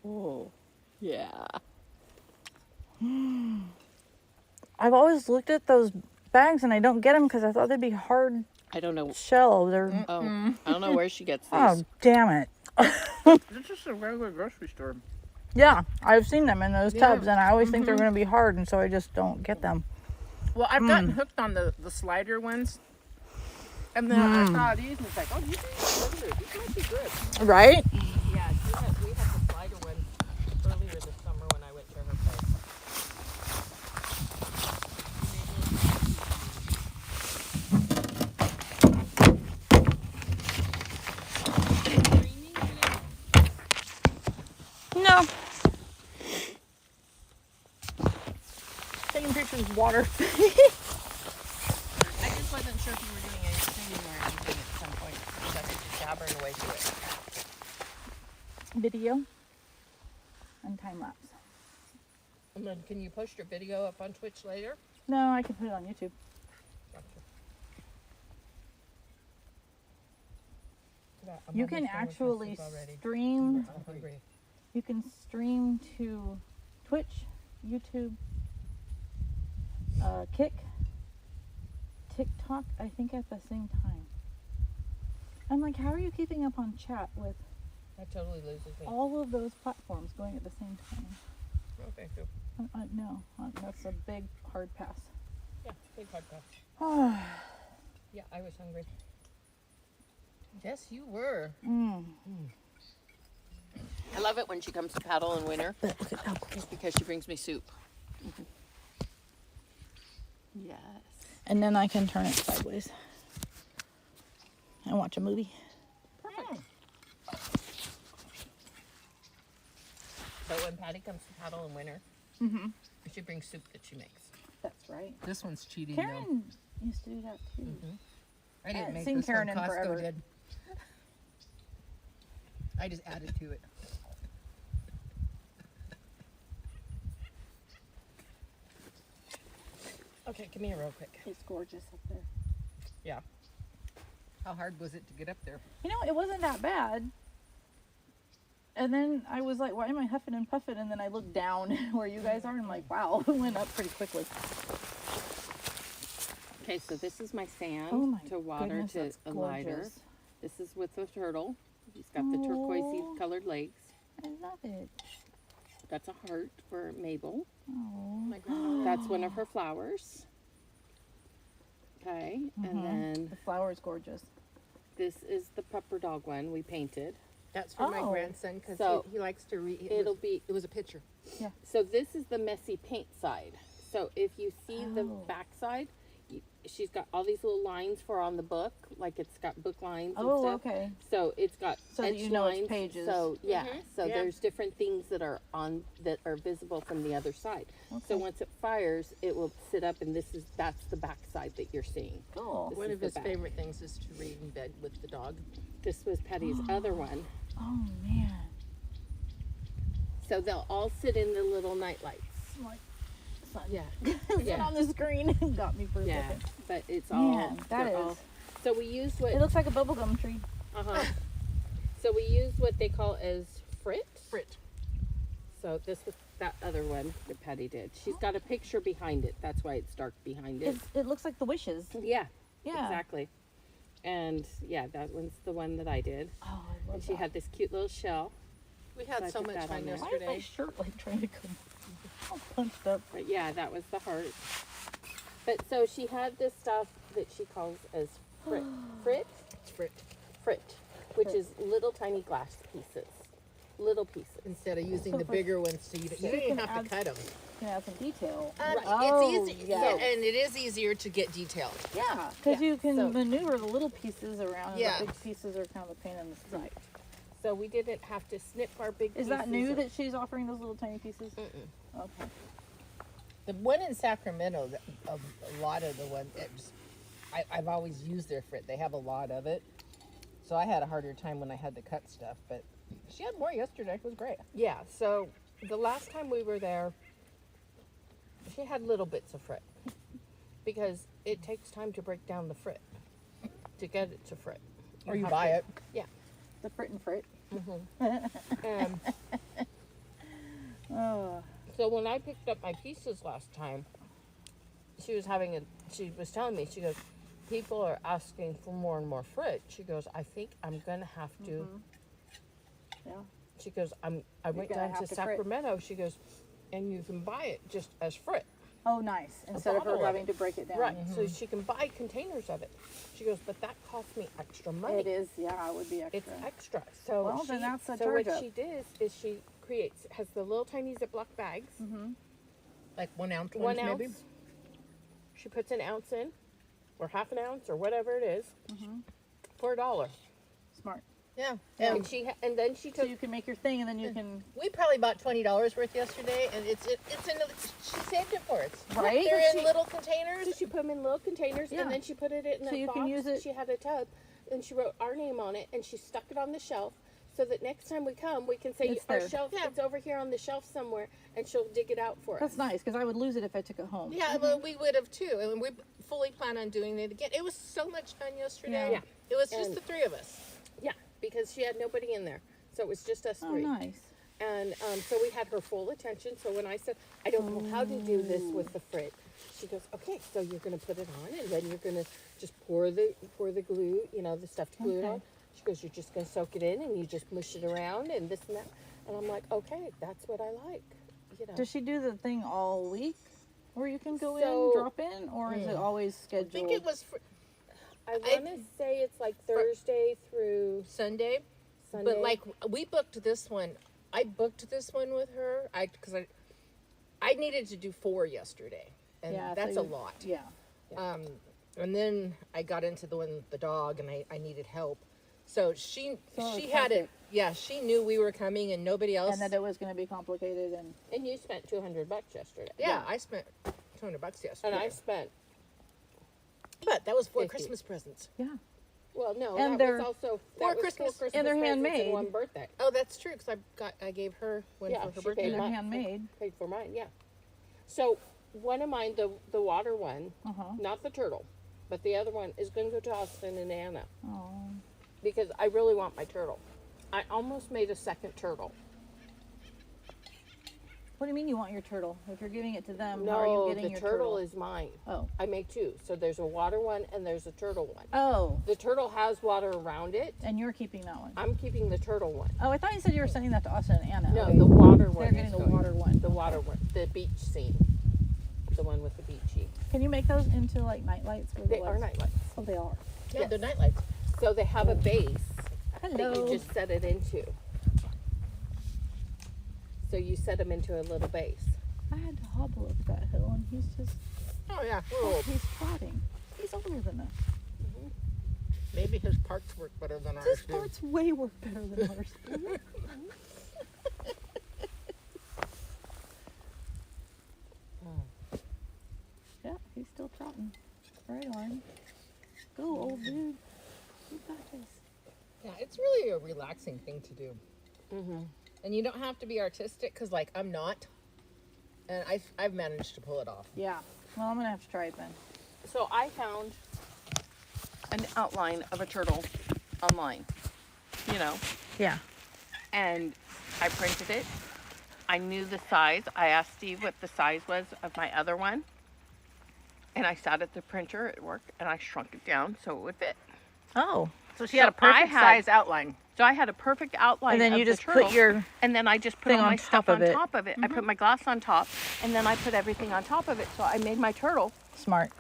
Oh, yeah. I've always looked at those bags and I don't get them because I thought they'd be hard I don't know. shell. They're Oh, I don't know where she gets these. oh, damn it. This is a regular grocery store. Yeah, I've seen them in those Yeah. tubs, and I always think they're going to be hard, and so I just don't get them. Well, I've gotten hooked on the slider ones. And then I saw these and it's like, oh, these might be good. Right? Yeah, we had the slider one earlier this summer when I went to her place. No. Taking pictures of water. I just wasn't sure if you were doing any singing or anything at some point. Because I was just jabbering away to it. Video and time lapse. And then can you post your video up on Twitch later? No, I can put it on YouTube. You can actually stream. I'm hungry. You can stream to Twitch, YouTube, Kick, TikTok, I think at the same time. I'm like, how are you keeping up on chat with That totally loses me. all of those platforms going at the same time? Oh, thank you. No, that's a big hard pass. Yeah, big hard pass. Oh, Yeah, I was hungry. Yes, you were. I love it when she comes to paddle in winter. but look at how cool. Just because she brings me soup. Yes. And then I can turn it sideways and watch a movie. Perfect. So when Patty comes to paddle in winter, she brings soup that she makes. That's right. This one's cheating Karen used to do that too. I I didn't haven't make seen this Karen one. in Costco forever. did. I just added to it. Okay, come here real quick. It's gorgeous up there. Yeah. How hard was it to get up there? You know, it wasn't that bad. And then I was like, why am I huffing and puffing? And then I looked down where you guys are and I'm like, wow, it went up pretty quickly. Okay, so this is my sand Oh my to water goodness, to that's a lighter. gorgeous. This is with the turtle. He's got the turquoise colored legs. I love it. That's a heart for Mabel. Oh, My granddaughter. That's one of her flowers. Okay, and then the flower is gorgeous. this is the pepper dog one we painted. That's for my Oh. grandson because So, he likes to read. It was a picture. So this is the messy paint side. So if you see the Oh. back side, she's got all these little lines for on the book, like it's got book lines and Oh, stuff. okay. So it's got So that edge you know it's lines. pages. So yeah, so Yeah. there's different things that are on that are visible from the other side. Okay. So once it fires, it will sit up, and that's the back side that you're seeing. Cool. This One is of the his back. favorite things is to read in bed with the dog. This was Patty's other one. Oh, man. So they'll all sit in the little night lights. I'm like, it's not Yeah. it's Yeah. on the screen. It got me for a Yeah, second. but it's all. Man, that they're is. all- so we use what. It looks like a bubblegum tree. Uh-huh. So we use what they call as frit. Frit. So this was that other one that Patty did. She's got a picture behind it. That's why it's dark behind it. It looks like the wishes. Yeah, Yeah. exactly. And yeah, that one's the one that I did. Oh, I love And she that. had this cute little shell. We So had I so put much that fun on there. Why is my yesterday. shirt like trying to come all punched up? But yeah, that was the heart. But so she had this stuff that she calls as frit. Frit? It's Frit. Frit. which is little tiny glass pieces, little pieces. Instead of using So the for- bigger ones, so you don't you even can have to add- cut them. You can add some detail. It's easy, yeah. and it is easier to get detailed. Yeah, because Yeah, you can so- maneuver the little pieces around, and Yeah. the big pieces are kind of a pain in the side. Right. So we didn't have to snip our big Is pieces. that new that she's offering those little tiny pieces? Mm-mm. Okay. The one in Sacramento, a lot of the one, I've always used their frit. They have a lot of it. So I had a harder time when I had to cut stuff, but she had more yesterday. It was great. Yeah, so the last time we were there, she had little bits of frit because it takes time to break down the frit to get it to frit. Or you have buy to- it. Yeah. The frit and frit. Um, Oh. so when I picked up my pieces last time, she was telling me, she goes, people are asking for more and more frit. She goes, I think I'm gonna have to. Yeah. She goes, I went gonna down have to to frit. Sacramento. She goes, and you can buy it just as frit. Oh, nice. Instead of her bottle of having it. to break it down. Right. So she can buy containers of it. She goes, but that costs me extra money. It is. Yeah, it would be extra. It's extra. So Well, then that's a so what charge up. she did is she has the little tiny Ziploc bags, Like 1 ounce 1 ones, ounce. maybe. She puts an ounce in, or half an ounce, or whatever it is, for $1. Smart. Yeah. And And and then she So took you can make your thing, and then you can. we probably bought $20 worth yesterday, and it's in. She saved it for us. Right? They're She- in little containers. So she put them in little containers, Yeah. and then she put it in So that you box. can use it- She had a tub, and she wrote our name on it, and she stuck it on the shelf, so that next time we come, we can say It's our there. shelf. Yeah. It's over here on the shelf somewhere, and she'll dig it out for us. That's nice because I would lose it if I took it home. Yeah, well, we would have too, and we fully plan on doing it again. It was so much fun yesterday. Yeah. It was just And- the three of us. Yeah, because she had nobody in there, so it was just us Oh, three. nice. And so we had her full attention. So when I said, I don't know how to do this with the frit, she goes, okay, so you're going to put it on, and then you're going to just pour the glue, the stuff to glue it Okay. on. She goes, you're just going to soak it in, and you just mush it around, and this and that. And I'm like, okay, that's what I like, Does she do the thing all week, where you can go So- in, drop in, or is it always I scheduled? think it was I want to say it's like Thursday through Sunday, Sunday. but like we booked this one. I booked this one with her. Because I needed to do 4 yesterday, and Yeah, so that's a you- lot. Yeah. And then I got into the one with the dog, and I needed help. So she So it was had it. perfect. Yeah, she knew we were coming, and nobody else. And that it was going to be complicated, and and you spent $200 yesterday. yeah, I spent $200 yesterday. And I spent, but that was 4 50. Christmas presents. yeah. well, no, Four that And they're- was also Christmas- four Christmas and they're presents handmade. one birthday. Oh, that's true. Because I gave her one Yeah, for her she birthday. paid And they're mine. handmade. Paid for mine, yeah. So one of mine, the water one, Uh-huh. not the turtle, but the other one is going to go to Austin and Anna Oh. because I really want my turtle. I almost made a second turtle. What do you mean you want your turtle? If you're giving it to them, how are No, you getting the your turtle is mine. Oh. I make two. So there's a water one and there's a turtle one. Oh. The turtle has water around it. And you're keeping that one. I'm keeping the turtle one. Oh, I thought you said you were sending that to Austin and Anna. No, Okay. the water one. They're getting is the going- water one. The water one. The beach scene. The one with the beachy. Can you make those into like night lights? Where the They are lights- night lights. Oh, they are. Yeah, Yes. the night lights. So they have a base that Hello. you just set it into. So you set them into a little base. I had to hobble up that hill, and he's just. Oh yeah, we're Oh, old. he's trotting. He's older than us. Maybe his parts work better than ours His do. parts way work better than ours. Yeah, he's still trotting. Right on. Go, old dude. You got this. Yeah, it's really a relaxing thing to do. Mm-hmm. And you don't have to be artistic, because like I'm not. And I've managed to pull it off. Yeah. Well, I'm gonna have to try it then. So I found An outline of a turtle online, Yeah. and I printed it. I knew the size. I asked Steve what the size was of my other one, and I sat at the printer at work and I shrunk it down so it would fit. Oh. So she So had a perfect I had- size outline. So I had a perfect outline. And then of you the just turtle, put your and then I just put thing all on my top stuff of on it. top of it. I put my glass on top, and then I put everything on top of it. So I made my turtle smart.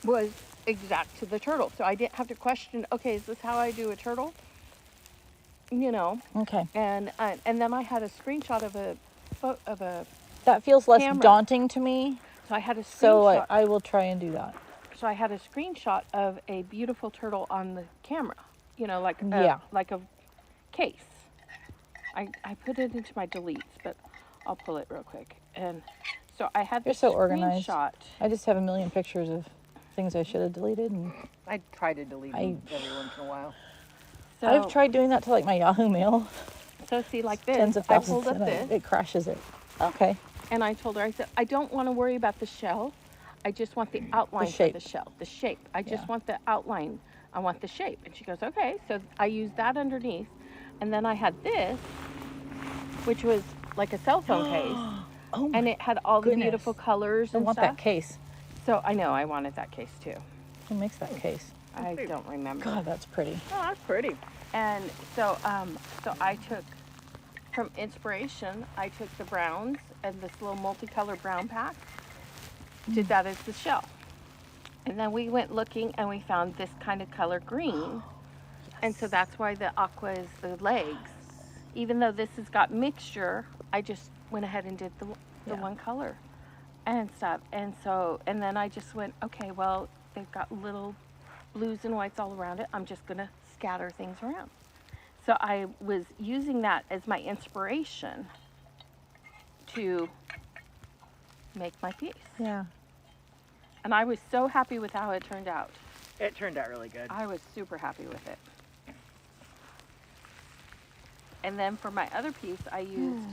was exact to the turtle. So I didn't have to question, okay, is this how I do a turtle? you know, Okay. and then I had a screenshot of a That feels less Camera. daunting to me. so I had a So screenshot. I will try and do that. So I had a screenshot of a beautiful turtle on the camera, you know, like Yeah. like a case. I put it into my deletes, but I'll pull it real quick. And so I had You're this so organized. screenshot. I just have a million pictures of things I should have deleted, and I try to delete them every once in a while. So, I've tried doing that to like my Yahoo Mail. So see, like this, Tens of I thousands, pulled up and this, it crashes it. Okay. and I told her, I said, I don't want to worry about the shell. I just want the outline for shape. the shell, the shape. I just Yeah. want the outline. I want the shape. And she goes, okay. So I used that underneath, and then I had this, which was like a cell phone case, Oh my and it had all the goodness. beautiful colors I and want stuff. that case. So I know I wanted that case too. Who makes that case? I don't remember. God, that's pretty. Oh, that's pretty. And so I took from inspiration. I took the browns and this little multicolor brown pack. Did that as the shell, and then we went looking and we found this kind of color green, and so that's why the aqua is the legs. Even though this has got mixture, I just went ahead and did the Yeah. one color and stuff. And so and then I just went, okay, well they've got little blues and whites all around it. I'm just gonna scatter things around. So I was using that as my inspiration to make my piece. Yeah. And I was so happy with how it turned out. It turned out really good. I was super happy with it. And then for my other piece, I used,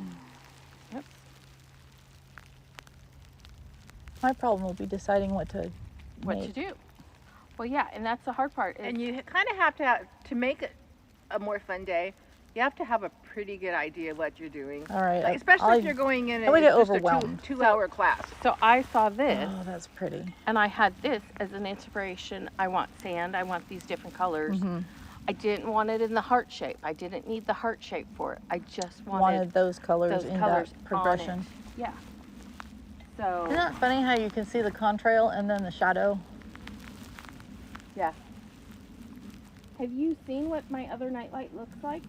yep, My problem will be deciding what to what make. to do. Well, yeah, and that's the hard part. And you kind of have to make it a more fun day. You have to have a pretty good idea of what you're doing. All right. Like, especially if you're going in I would get just overwhelmed. a two-hour class. So I saw this, Oh, that's pretty. and I had this as an inspiration. I want sand. I want these different colors. Mm-hmm. I didn't want it in the heart shape. I didn't need the heart shape for it. I just Wanted those colors those in colors that progression. on it. Yeah. So Isn't that funny how you can see the contrail and then the shadow? yeah. Have you seen what my other nightlight looks like?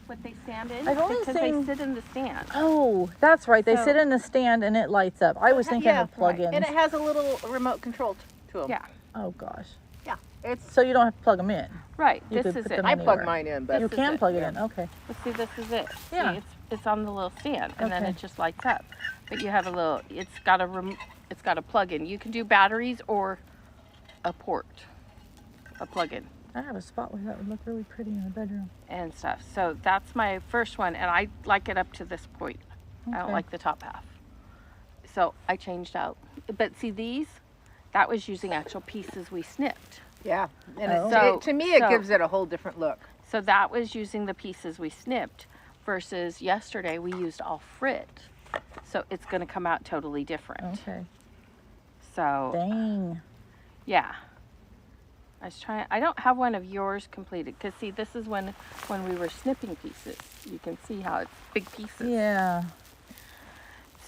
What they stand in? I've only because seen- they sit in the stand. Oh, that's right. They So- sit in the stand and it lights up. I was thinking of right. plug-ins. And it has a little remote control to them. Yeah. Oh gosh. Yeah. It's. So you don't have to plug them in. Right. You This could is put it. them I anywhere. plug mine in, but You This is can it, plug it yeah. in. Okay. But see, this is it. Yeah. See, it's on the little stand, and then Okay. it just lights up. But you have a little. It's got a plug-in. You can do batteries or a port, a plug-in. I have a spot where that would look really pretty in the bedroom. And stuff. So that's my first one, and I like it up to this point. I don't Okay. like the top half. So I changed out. But see these, that was using actual pieces we snipped. Yeah. And Oh. So- to me, it so- gives it a whole different look. So that was using the pieces we snipped versus yesterday we used all frit. So it's going to come out totally different. Okay. So Dang. yeah. I don't have one of yours completed because see this is when we were snipping pieces. You can see how it's big pieces. Yeah.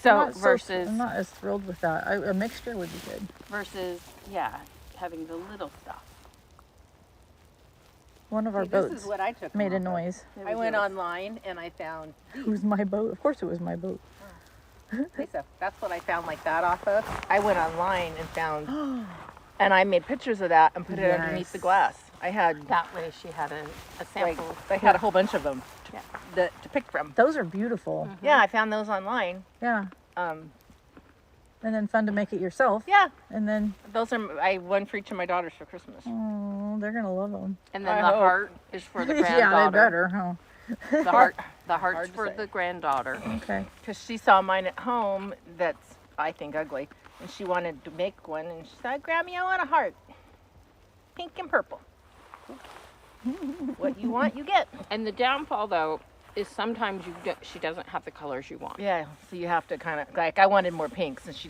So I'm not versus I'm not as thrilled with that. A mixture would be good. versus yeah, having the little stuff. One of our See, this boats is what I took. made a them off of. noise. There I we went go. online and I found It was my boat. Of course it was my boat. Lisa. That's what I found like that off of. I went online and found, and I made pictures of that and put it underneath the Yes. glass. I had That way she had a like sample. I had a whole bunch of them Yeah. to pick from. Those are beautiful. Yeah, I found those online. Yeah. Um, And then fun to make it yourself. yeah, And then, those are one for each of my daughters for Christmas. oh, they're going to love them. And then I the hope. heart is for the yeah, granddaughter. they better, huh? The heart's Hard to for say. the granddaughter. Okay. Because she saw mine at home that's, I think, ugly. And she wanted to make one. And she said, Grammy, I want a heart. Pink and purple. What you want, you get. And the downfall though is sometimes she doesn't have the colors you want. Yeah, so you have to kind of, like, I wanted more pinks, and she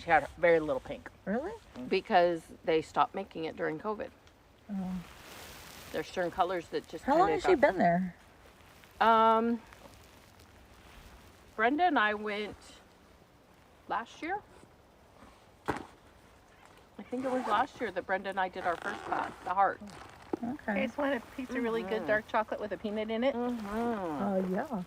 had very little pink. Really? Because they stopped making it during COVID. Oh. There's certain colors that just How long kinda has she been there? Brenda and I went last year. I think it was last year that Brenda and I did our first class, the heart. Okay. Okay, so want a piece of really good dark chocolate with a peanut in it? Yeah.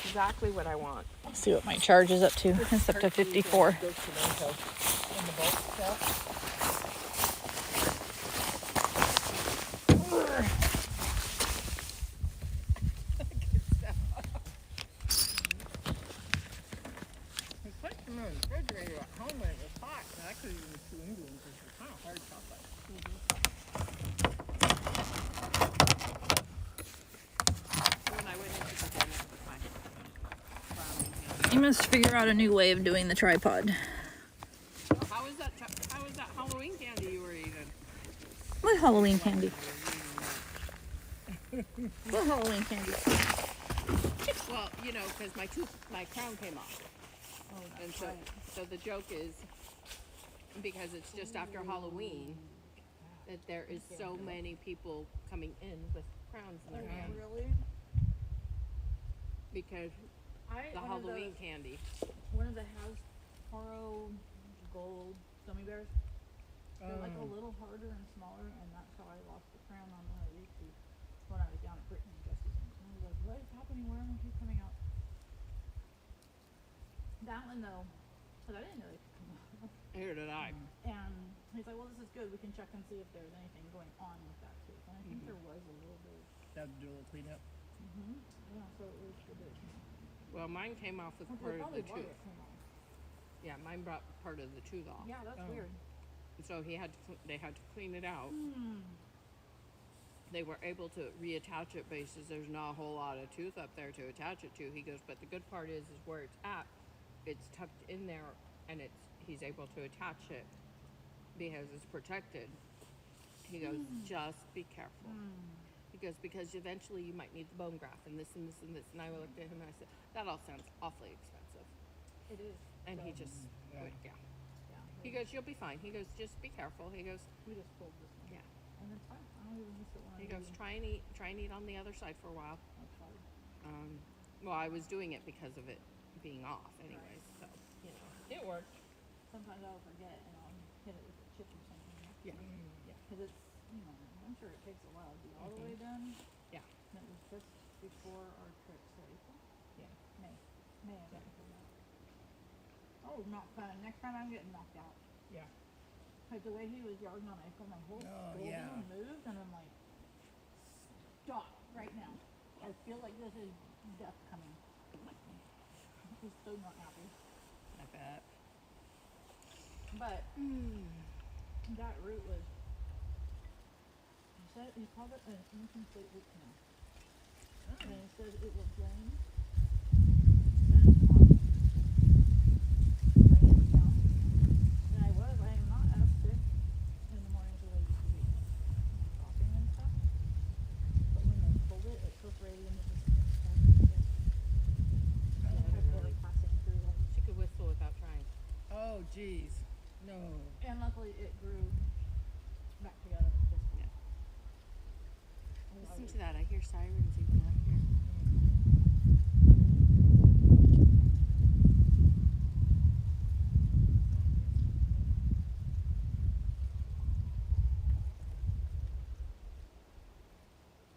Exactly what I want. Let's see what my charge is up to. It's up to 54. Goes to Mentos in the bulk stuff. Good stuff. We put some in the refrigerator at home when it was hot, and I could even chew into them because they're kind of hard chocolate. When I went into the dentist with my brownie hand. You must figure out a new way of doing the tripod. How was that Halloween candy you were eating? What Halloween candy? What Halloween candy? Well, you know, because my crown came off. Oh, And so the joke is, because it's just after Halloween, that there is so many people coming in with crowns in their hand Really? because the Halloween candy. One of the Hasbro gold gummy bears. They're like a little harder and smaller, and that's how I lost the crown on one of these two when I was down at Brittany Justice. And I was like, what is happening? Why aren't you coming out? That one though, because I didn't know they could come out. Here did I. And he's like, well, this is good. We can check and see if there's anything going on with that tooth. And I think there was a little bit. That would do a little cleanup. Yeah, so it was good. Well, mine came off with part of the tooth. Yeah, mine brought part of the tooth off. Yeah, that's weird. So they had to clean it out. They were able to reattach it basis there's not a whole lot of tooth up there to attach it to. He goes, but the good part is where it's at, it's tucked in there, and he's able to attach it because it's protected. He goes, just be careful. He goes, because eventually you might need the bone graft and this and this and this. And I looked at him and I said, that all sounds awfully expensive. It is. And he just went, yeah. He goes, you'll be fine. He goes, just be careful. He goes, We just pulled this one. yeah. And it's fine. I don't even miss it when He I goes, do. try and eat on the other side for a while. That's hard. Well, I was doing it because of it being off anyways, so, you know. It worked. Sometimes I'll forget and I'll hit it with a chip or something. Yeah. Because it's, I'm sure it takes a while to be all the way done. Yeah. And it was just before our trip, so April? Yeah. May. I got to that. Oh, not fun. Next time I'm getting knocked out. Yeah. Like the way he was yarding on ankle, my whole skull yeah. moved, and I'm like, stop right now. I feel like this is death coming. He's so not happy. I bet. But that root was, he called it an incomplete root canal. And he said it will drain. And I am not as sick in the mornings as I used to be. Coughing and stuff. But when they pulled it, it took right into the skin. I was really passing through that. She could whistle without trying. Oh, geez. No. And luckily it grew back together. Yeah. Listen to that. I hear sirens even out here.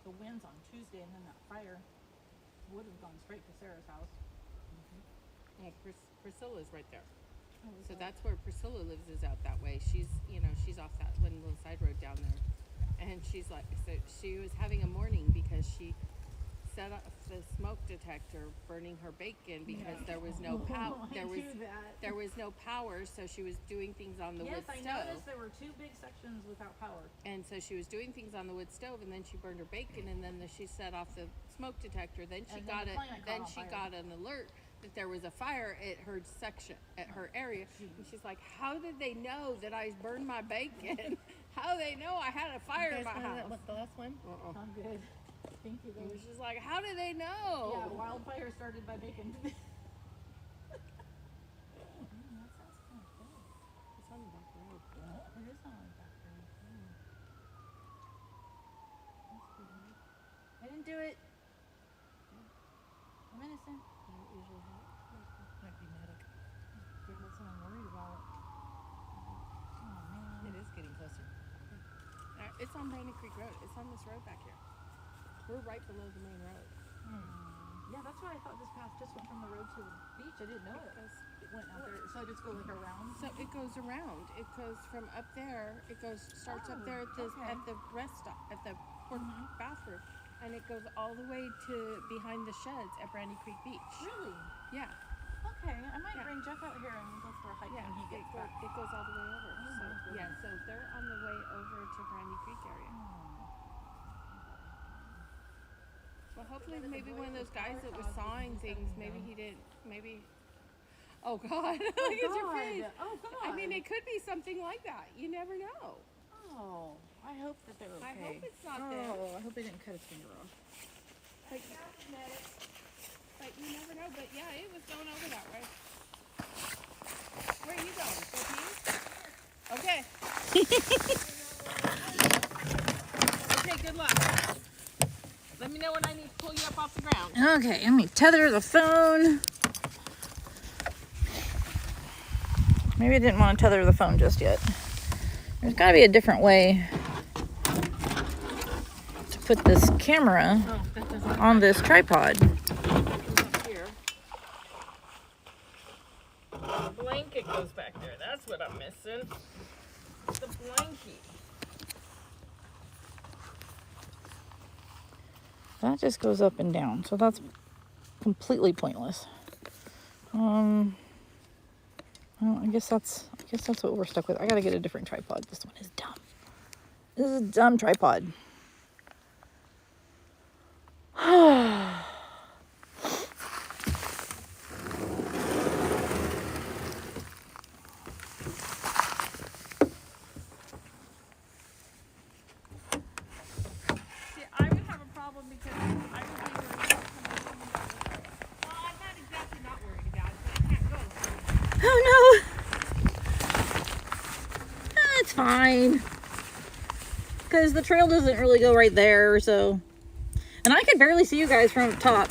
The winds on Tuesday, and then that fire would have gone straight to Sarah's house. Well, Priscilla's right there. Oh, So that's where Priscilla lives, is out that way. She's off that one little side road down there. And she's like, so she was having a morning because she set up the smoke detector burning her bacon because there was no power. There was no power, so she was doing things on the wood I stove. noticed there were two big sections without power. And so she was doing things on the wood stove, and then she burned her bacon, and then she set off the smoke detector. Then she And then got the it. planet Then caught on she fire. got an alert that there was a fire at her section, at her area. And she's like, "How did they know that I burned my bacon? How they know I had a fire in my house?" What's the last one? I'm good. Thank you, It though. was just like, "How did they know?" Yeah, wildfire started by bacon. That sounds kind of cool. It's on the back road. It is on the back road. That's good. I didn't do it. I'm innocent. I don't usually have it. Might be medic. That's what I'm worried about. Oh, man. It is getting closer. It's on Brandy Creek Road. It's on this road back here. We're right below the main road. Yeah, that's what I thought. This path just went from the road to the beach. I didn't know it. It went out there. So I just go like around. So it goes around. It goes from up there. It starts up there at the rest stop at the bathroom, and it goes all the way to behind the sheds at Brandy Creek Beach. Really? Yeah. Okay, I might bring Jeff out here and go for a hike when he gets back. It goes all the way over. So good. yeah, so they're on the way over to Brandy Creek area. Well, hopefully, maybe one of those guys that was sawing things, maybe he didn't, maybe. Oh God! Look at your face. Oh God! I mean, it could be something like that. You never know. Oh, I hope that they're okay. I hope it's not them. Oh, I hope they didn't cut his finger off. But you never know. But yeah, it was going over that way. Where are you going? Go pee? Okay. Okay, good luck. Let me know when I need to pull you up off the ground. Okay, let me tether the phone. Maybe I didn't want to tether the phone just yet. There's got to be a different way to put this camera on this tripod. Here. The blanket goes back there. That's what I'm missing. The blanket. That just goes up and down, so that's completely pointless. Well, I guess that's what we're stuck with. I gotta get a different tripod. This one is dumb. This is a dumb tripod. See, I would have a problem because I would be worried about somebody coming down. Well, I'm not exactly not worried about it, but I can't go. Oh no! It's fine. Because the trail doesn't really go right there, so. And I could barely see you guys from up top.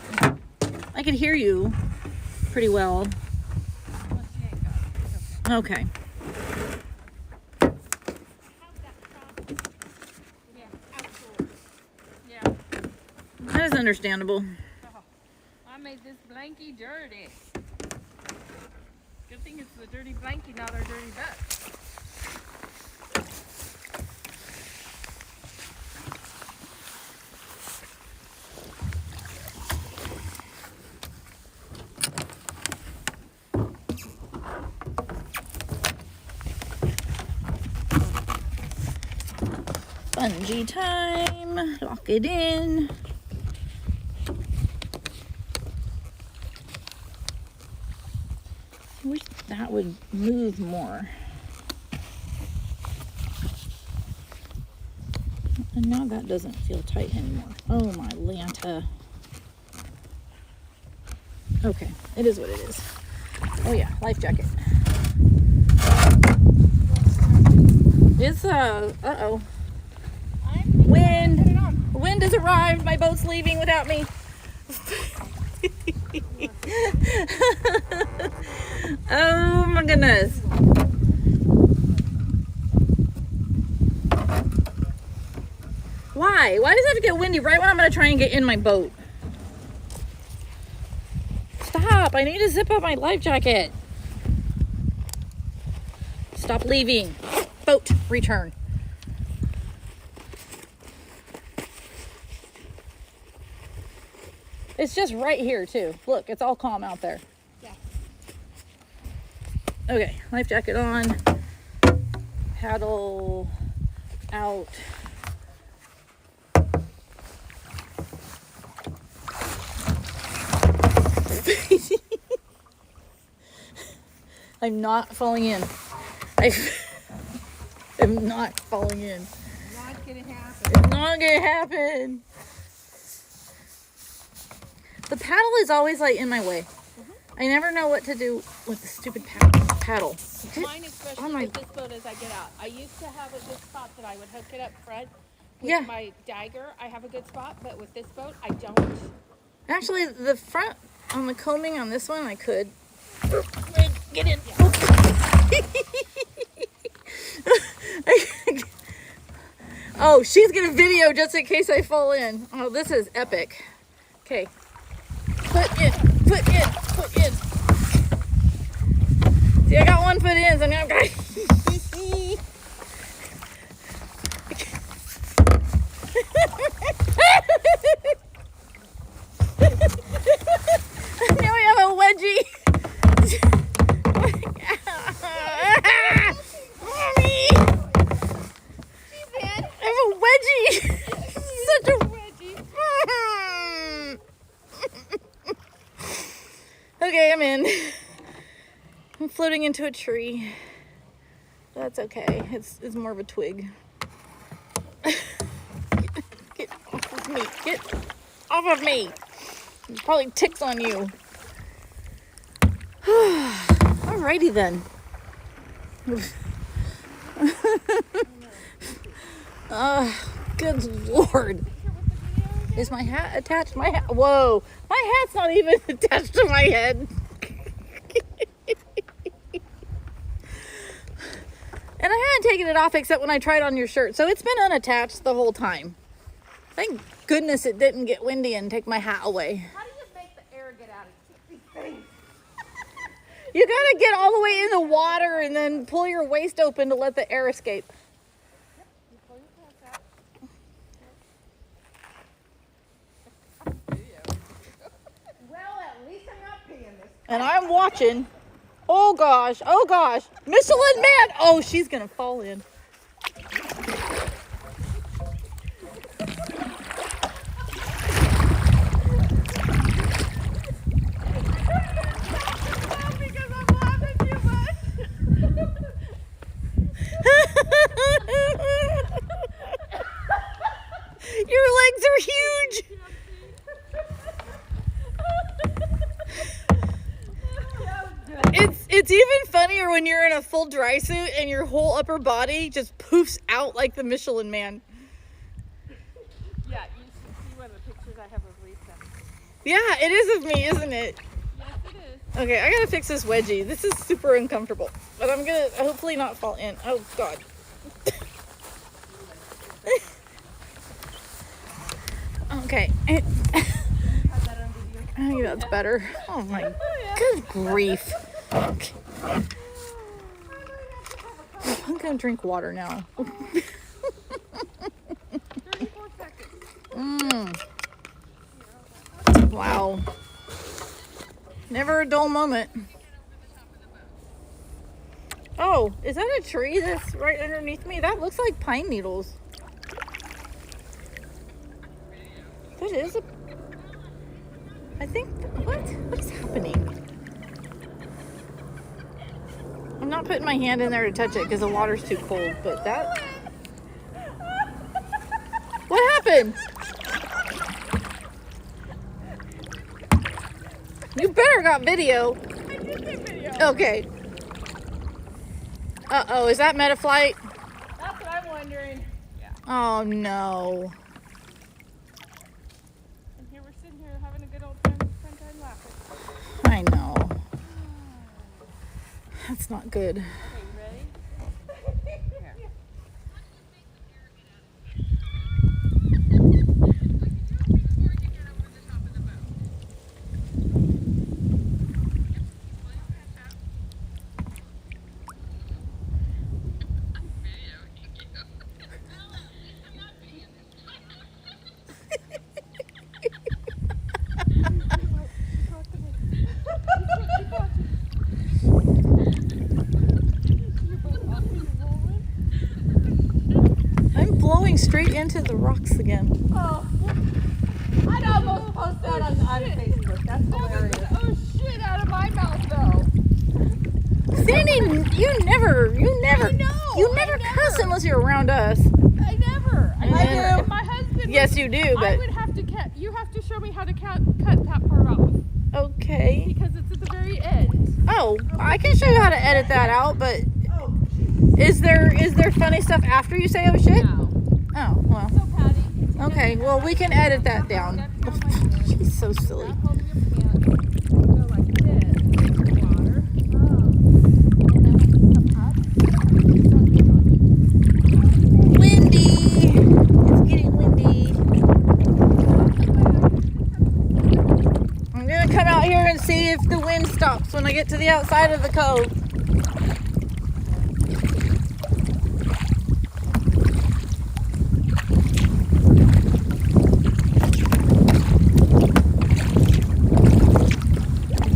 I could hear you pretty well. Well, she ain't got it. Okay. How's that problem? Yeah, outdoors. Yeah. That is understandable. I made this blankie dirty. Good thing it's the dirty blankie, not our dirty butt. Bungee time. Lock it in. I wish that would move more. And now that doesn't feel tight anymore. Oh my Lanta. Okay, it is what it is. Oh yeah, life jacket. It's uh-oh. Wind. Wind has arrived. My boat's leaving without me. Oh my goodness. Why? Why does it have to get windy right when I'm going to try and get in my boat? Stop. I need to zip up my life jacket. Stop leaving. Boat, return. It's just right here too. Look, it's all calm out there. Yeah. Okay, life jacket on. Paddle out. I'm not falling in. I'm not falling in. Not gonna happen. It's not gonna happen. The paddle is always like in my way. I never know what to do with the stupid paddle. Mine, especially with this boat, as I get out. I used to have a good spot that I would hook it up front with Yeah. my dagger. I have a good spot, but with this boat, I don't. Actually, the front on the combing on this one, I could. Get in. Oh, she's gonna video just in case I fall in. Oh, this is epic. Okay. Foot in, foot in, foot in. See, I got one foot in, so now I'm going. Now we have a wedgie. Mommy! I have a wedgie. Such a wedgie. Okay, I'm in. I'm floating into a tree. That's okay. It's more of a twig. Get off of me. Get off of me. There's probably ticks on you. Alrighty then. Good Lord. Is my hat attached? My hat. Whoa. My hat's not even attached to my head. And I hadn't taken it off except when I tried on your shirt. So it's been unattached the whole time. Thank goodness it didn't get windy and take my hat away. How do you make the air get out of these things? You gotta get all the way in the water and then pull your waist open to let the air escape. You pull your pants out. Well, at least I'm not peeing this. And I'm watching. Oh gosh, oh gosh. Michelin man! Oh, she's gonna fall in. Because I'm laughing too much. Your legs are huge. It's even funnier when you're in a full dry suit and your whole upper body just poofs out like the Michelin man. Yeah, you should see one of the pictures I have of Lisa. Yeah, it is of me, isn't it? Yes, it is. Okay, I gotta fix this wedgie. This is super uncomfortable, but I'm gonna hopefully not fall in. Oh God. Okay. I think that's better. Oh my good grief. Okay. I'm gonna drink water now. 34 seconds. Wow. Never a dull moment. Oh, is that a tree that's right underneath me? That looks like pine needles. That is a... I think... What is happening? I'm not putting my hand in there to touch it because the water's too cold, but that... What happened? You better got video. I did take video. Okay. Uh-oh, is that Metaflight? That's what I'm wondering. Yeah. Oh, no. And here we're sitting here having a good old time, fun time laughing. I know. That's not good. Okay, you ready? Here. I'm blowing straight into the rocks again. Oh, I'd almost post that on Facebook. That's hilarious. Oh shit out of my mouth though. Sandy, you never I know, you never I cuss never. unless you're around us. I never. I never. If my husband. Yes, you do, I but would have to cut. You have to show me how to cut that part off okay. because it's at the very end. Oh, I can show you how to edit that out, but is there funny stuff after you say oh shit? No. Oh, well. So Patty. Okay, well we can edit that down. She's so silly. Grab hold of your pants. Go like this. Into the water. And then when you come up, start doing. Windy. if the wind stops when I get to the outside of the cove.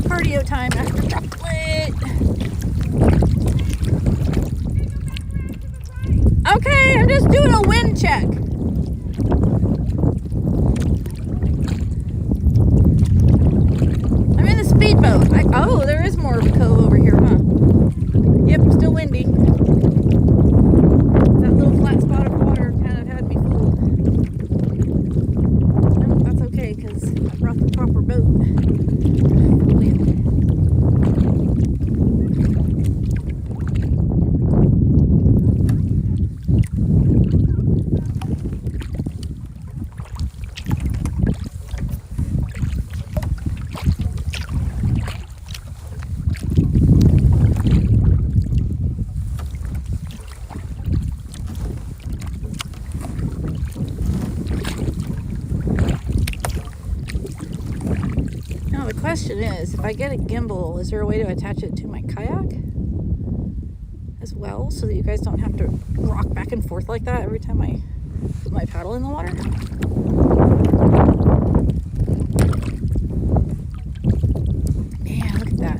Cardio time after chocolate. Okay, I'm just doing a wind check. I'm in the speedboat. Oh, there is more of a cove over here, huh? Yep, still windy. That little flat spot of water kind of had me fooled. No, that's okay because I brought the proper boat. Wind. Now the question is, if I get a gimbal, is there a way to attach it to my kayak as well, so that you guys don't have to rock back and forth like that every time I put my paddle in the water? Man, look at that.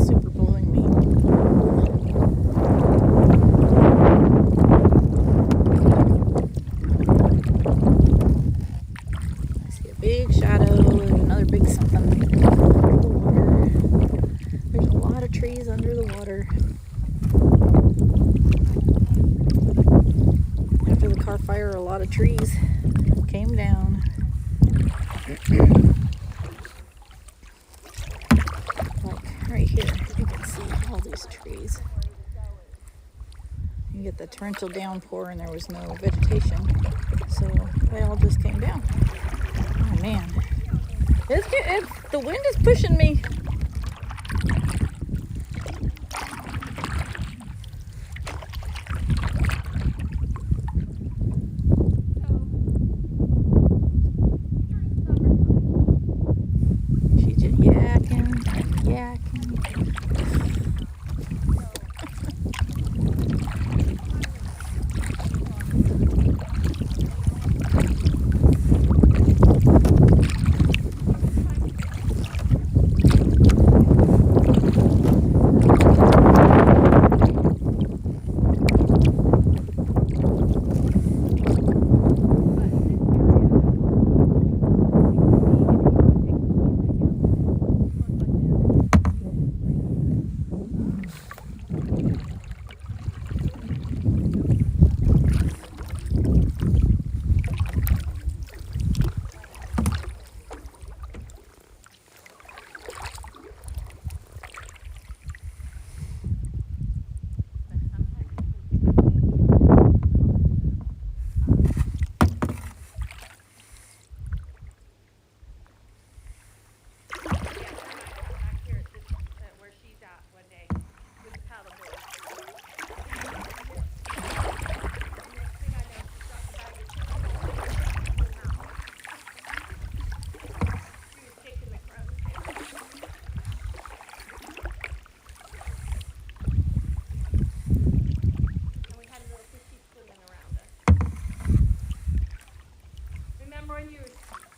Super blowing me. I see a big shadow and another big something under the water. There's a lot of trees under the water. After the car fire, a lot of trees came down. Like right here, you can see all these trees. You get the torrential downpour and there was no vegetation, so they all just came down. Oh man, the wind is pushing me. She's just yakking and yakking.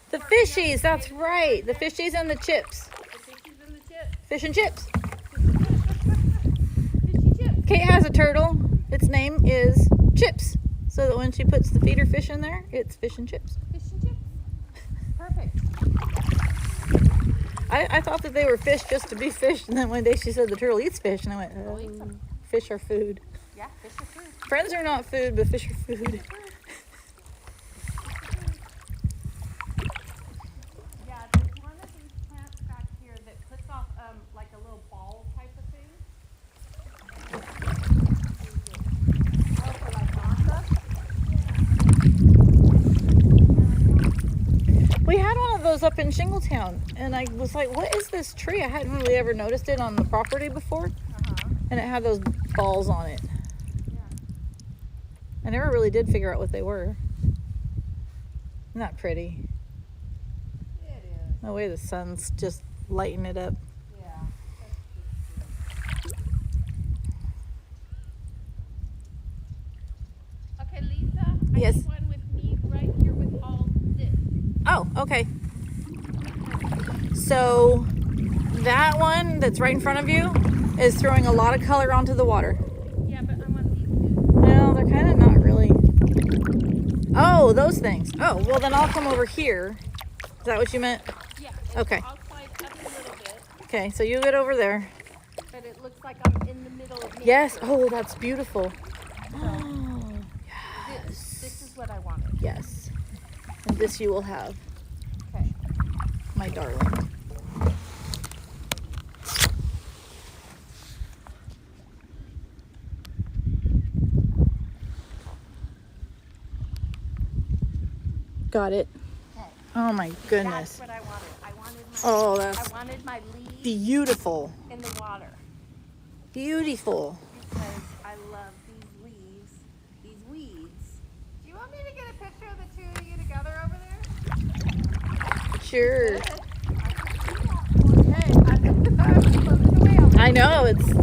The fishies, that's right. The fishies and the chips. The fishies and the chips. Fish and chips. Fishy chips. Kate has a turtle. Its name is Chips. So that when she puts the feeder fish in there, it's fish and chips. Fish and chips. Perfect. I thought that they were fish just to be fish, and then one day she said the turtle eats fish, and I went, Turtle eats them. fish are food. Yeah, fish are food. Friends are not food, but fish are food. Yeah, there's one of these plants back here that puts off like a little ball type of thing. Oh, for like nasa? We had one of those up in Shingletown, and I was like, what is this tree? I hadn't really ever noticed it on the property before, and it had those balls on it. Yeah. I never really did figure out what they were. Not pretty. It is. The way the sun's just lighting it up. Yeah. Okay, Lisa. Yes. I need one with me right here with all this. Oh, okay. So that one that's right in front of you is throwing a lot of color onto the water. Yeah, but I want these two. Well, they're kind of not really. Oh, those things. Oh, well then I'll come over here. Is that what you meant? Yeah. Okay. I'll slide up a little bit, Okay, so you get over there. but it looks like I'm in the middle of nature. Yes. Oh, that's beautiful. This is what I wanted. Yes. And this you will have, Okay. my darling. Got it. Okay. Oh my That's goodness. what I wanted. I wanted my. Oh, that's I wanted my leaves beautiful. in the water Beautiful. because I love these leaves, these weeds. Do you want me to get a picture of the two of you together over there? Sure. Okay. I'm closing away. I know it's. We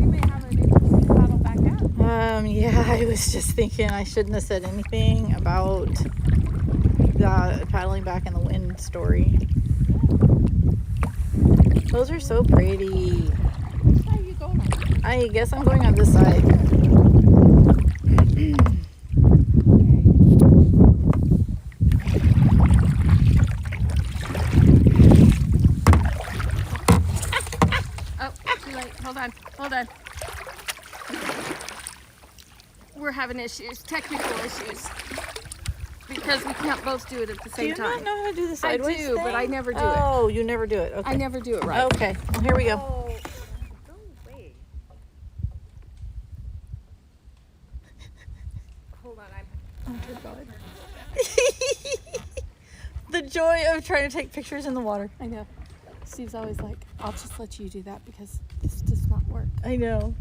may have an interesting paddle back out. Yeah, I was just thinking I shouldn't have said anything about the paddling back in the wind story. Those are so pretty. Which side are you going on? I guess I'm going on this side. Oh, too late. Hold on. Hold on. We're having issues, technical issues, because we can't both do it at the Do same you time. not know how to do the I sideways do, but thing? I never do it. Oh, you never do it. Okay. I never do it right. Okay. Well, here we go. Oh, go away. Hold on, I'm. Oh dear God. The joy of trying to take pictures in the water. I know. Steve's always like, "I'll just let you do that because this does not work." I know.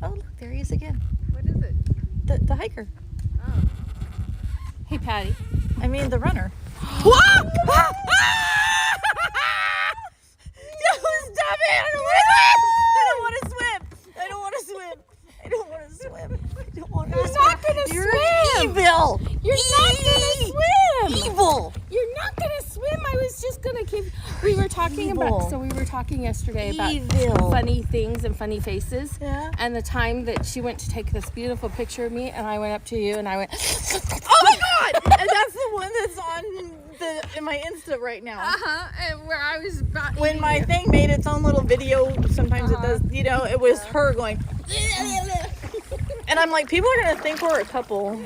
Oh, look, there he is again. What is it? The hiker. Oh. Hey, Patty. I mean, the runner. No, stop it! I don't want to swim. I don't want to swim. I don't want to swim. I don't want to swim. You're not gonna You're swim. evil. You're not gonna swim. Evil. You're not gonna swim. I was just gonna keep. We were talking Evil. about. So we were talking yesterday about Evil. funny things and funny faces. Yeah. And the time that she went to take this beautiful picture of me, and I went up to you, and I went. Oh my God! And that's the one that's on in my Insta right now. And where I was about. When my thing made its own little video, sometimes it does. You know, it was her going. And I'm like, people are gonna think we're a couple.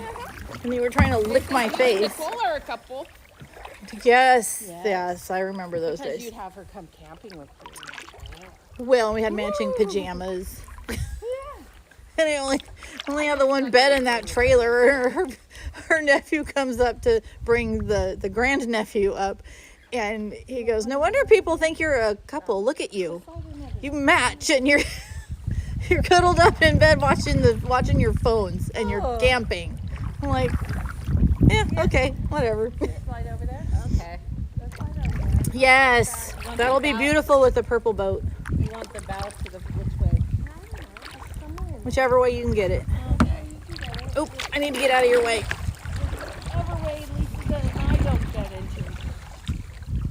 And you were trying to lick my face. Nicole are a couple. Yes, Yes. yes, I remember those Because days. you'd have her come camping with you. Well, we had matching pajamas. And I only had the one bed in that trailer. Her nephew comes up to bring the grandnephew up, and he goes, "No wonder people think you're a couple. Look at you. You match, and you're you're cuddled up in bed watching your phones, and you're camping." I'm like, yeah, okay, whatever. Slide over there? Okay. Let's slide over there. Yes, that'll be beautiful with the purple boat. You want the bow to the which way? Whichever way you can get it. Okay. You can get it. Oh, I need to get out of your way. Whichever way Lisa does and I don't get into.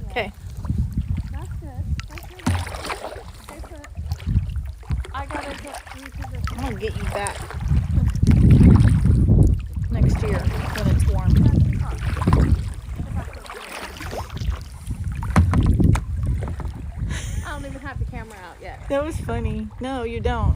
Okay. That's good. That's good. I gotta get repositioned. I'm gonna get you back next year when it's warm. I don't even have the camera out yet. That was funny. No, you don't.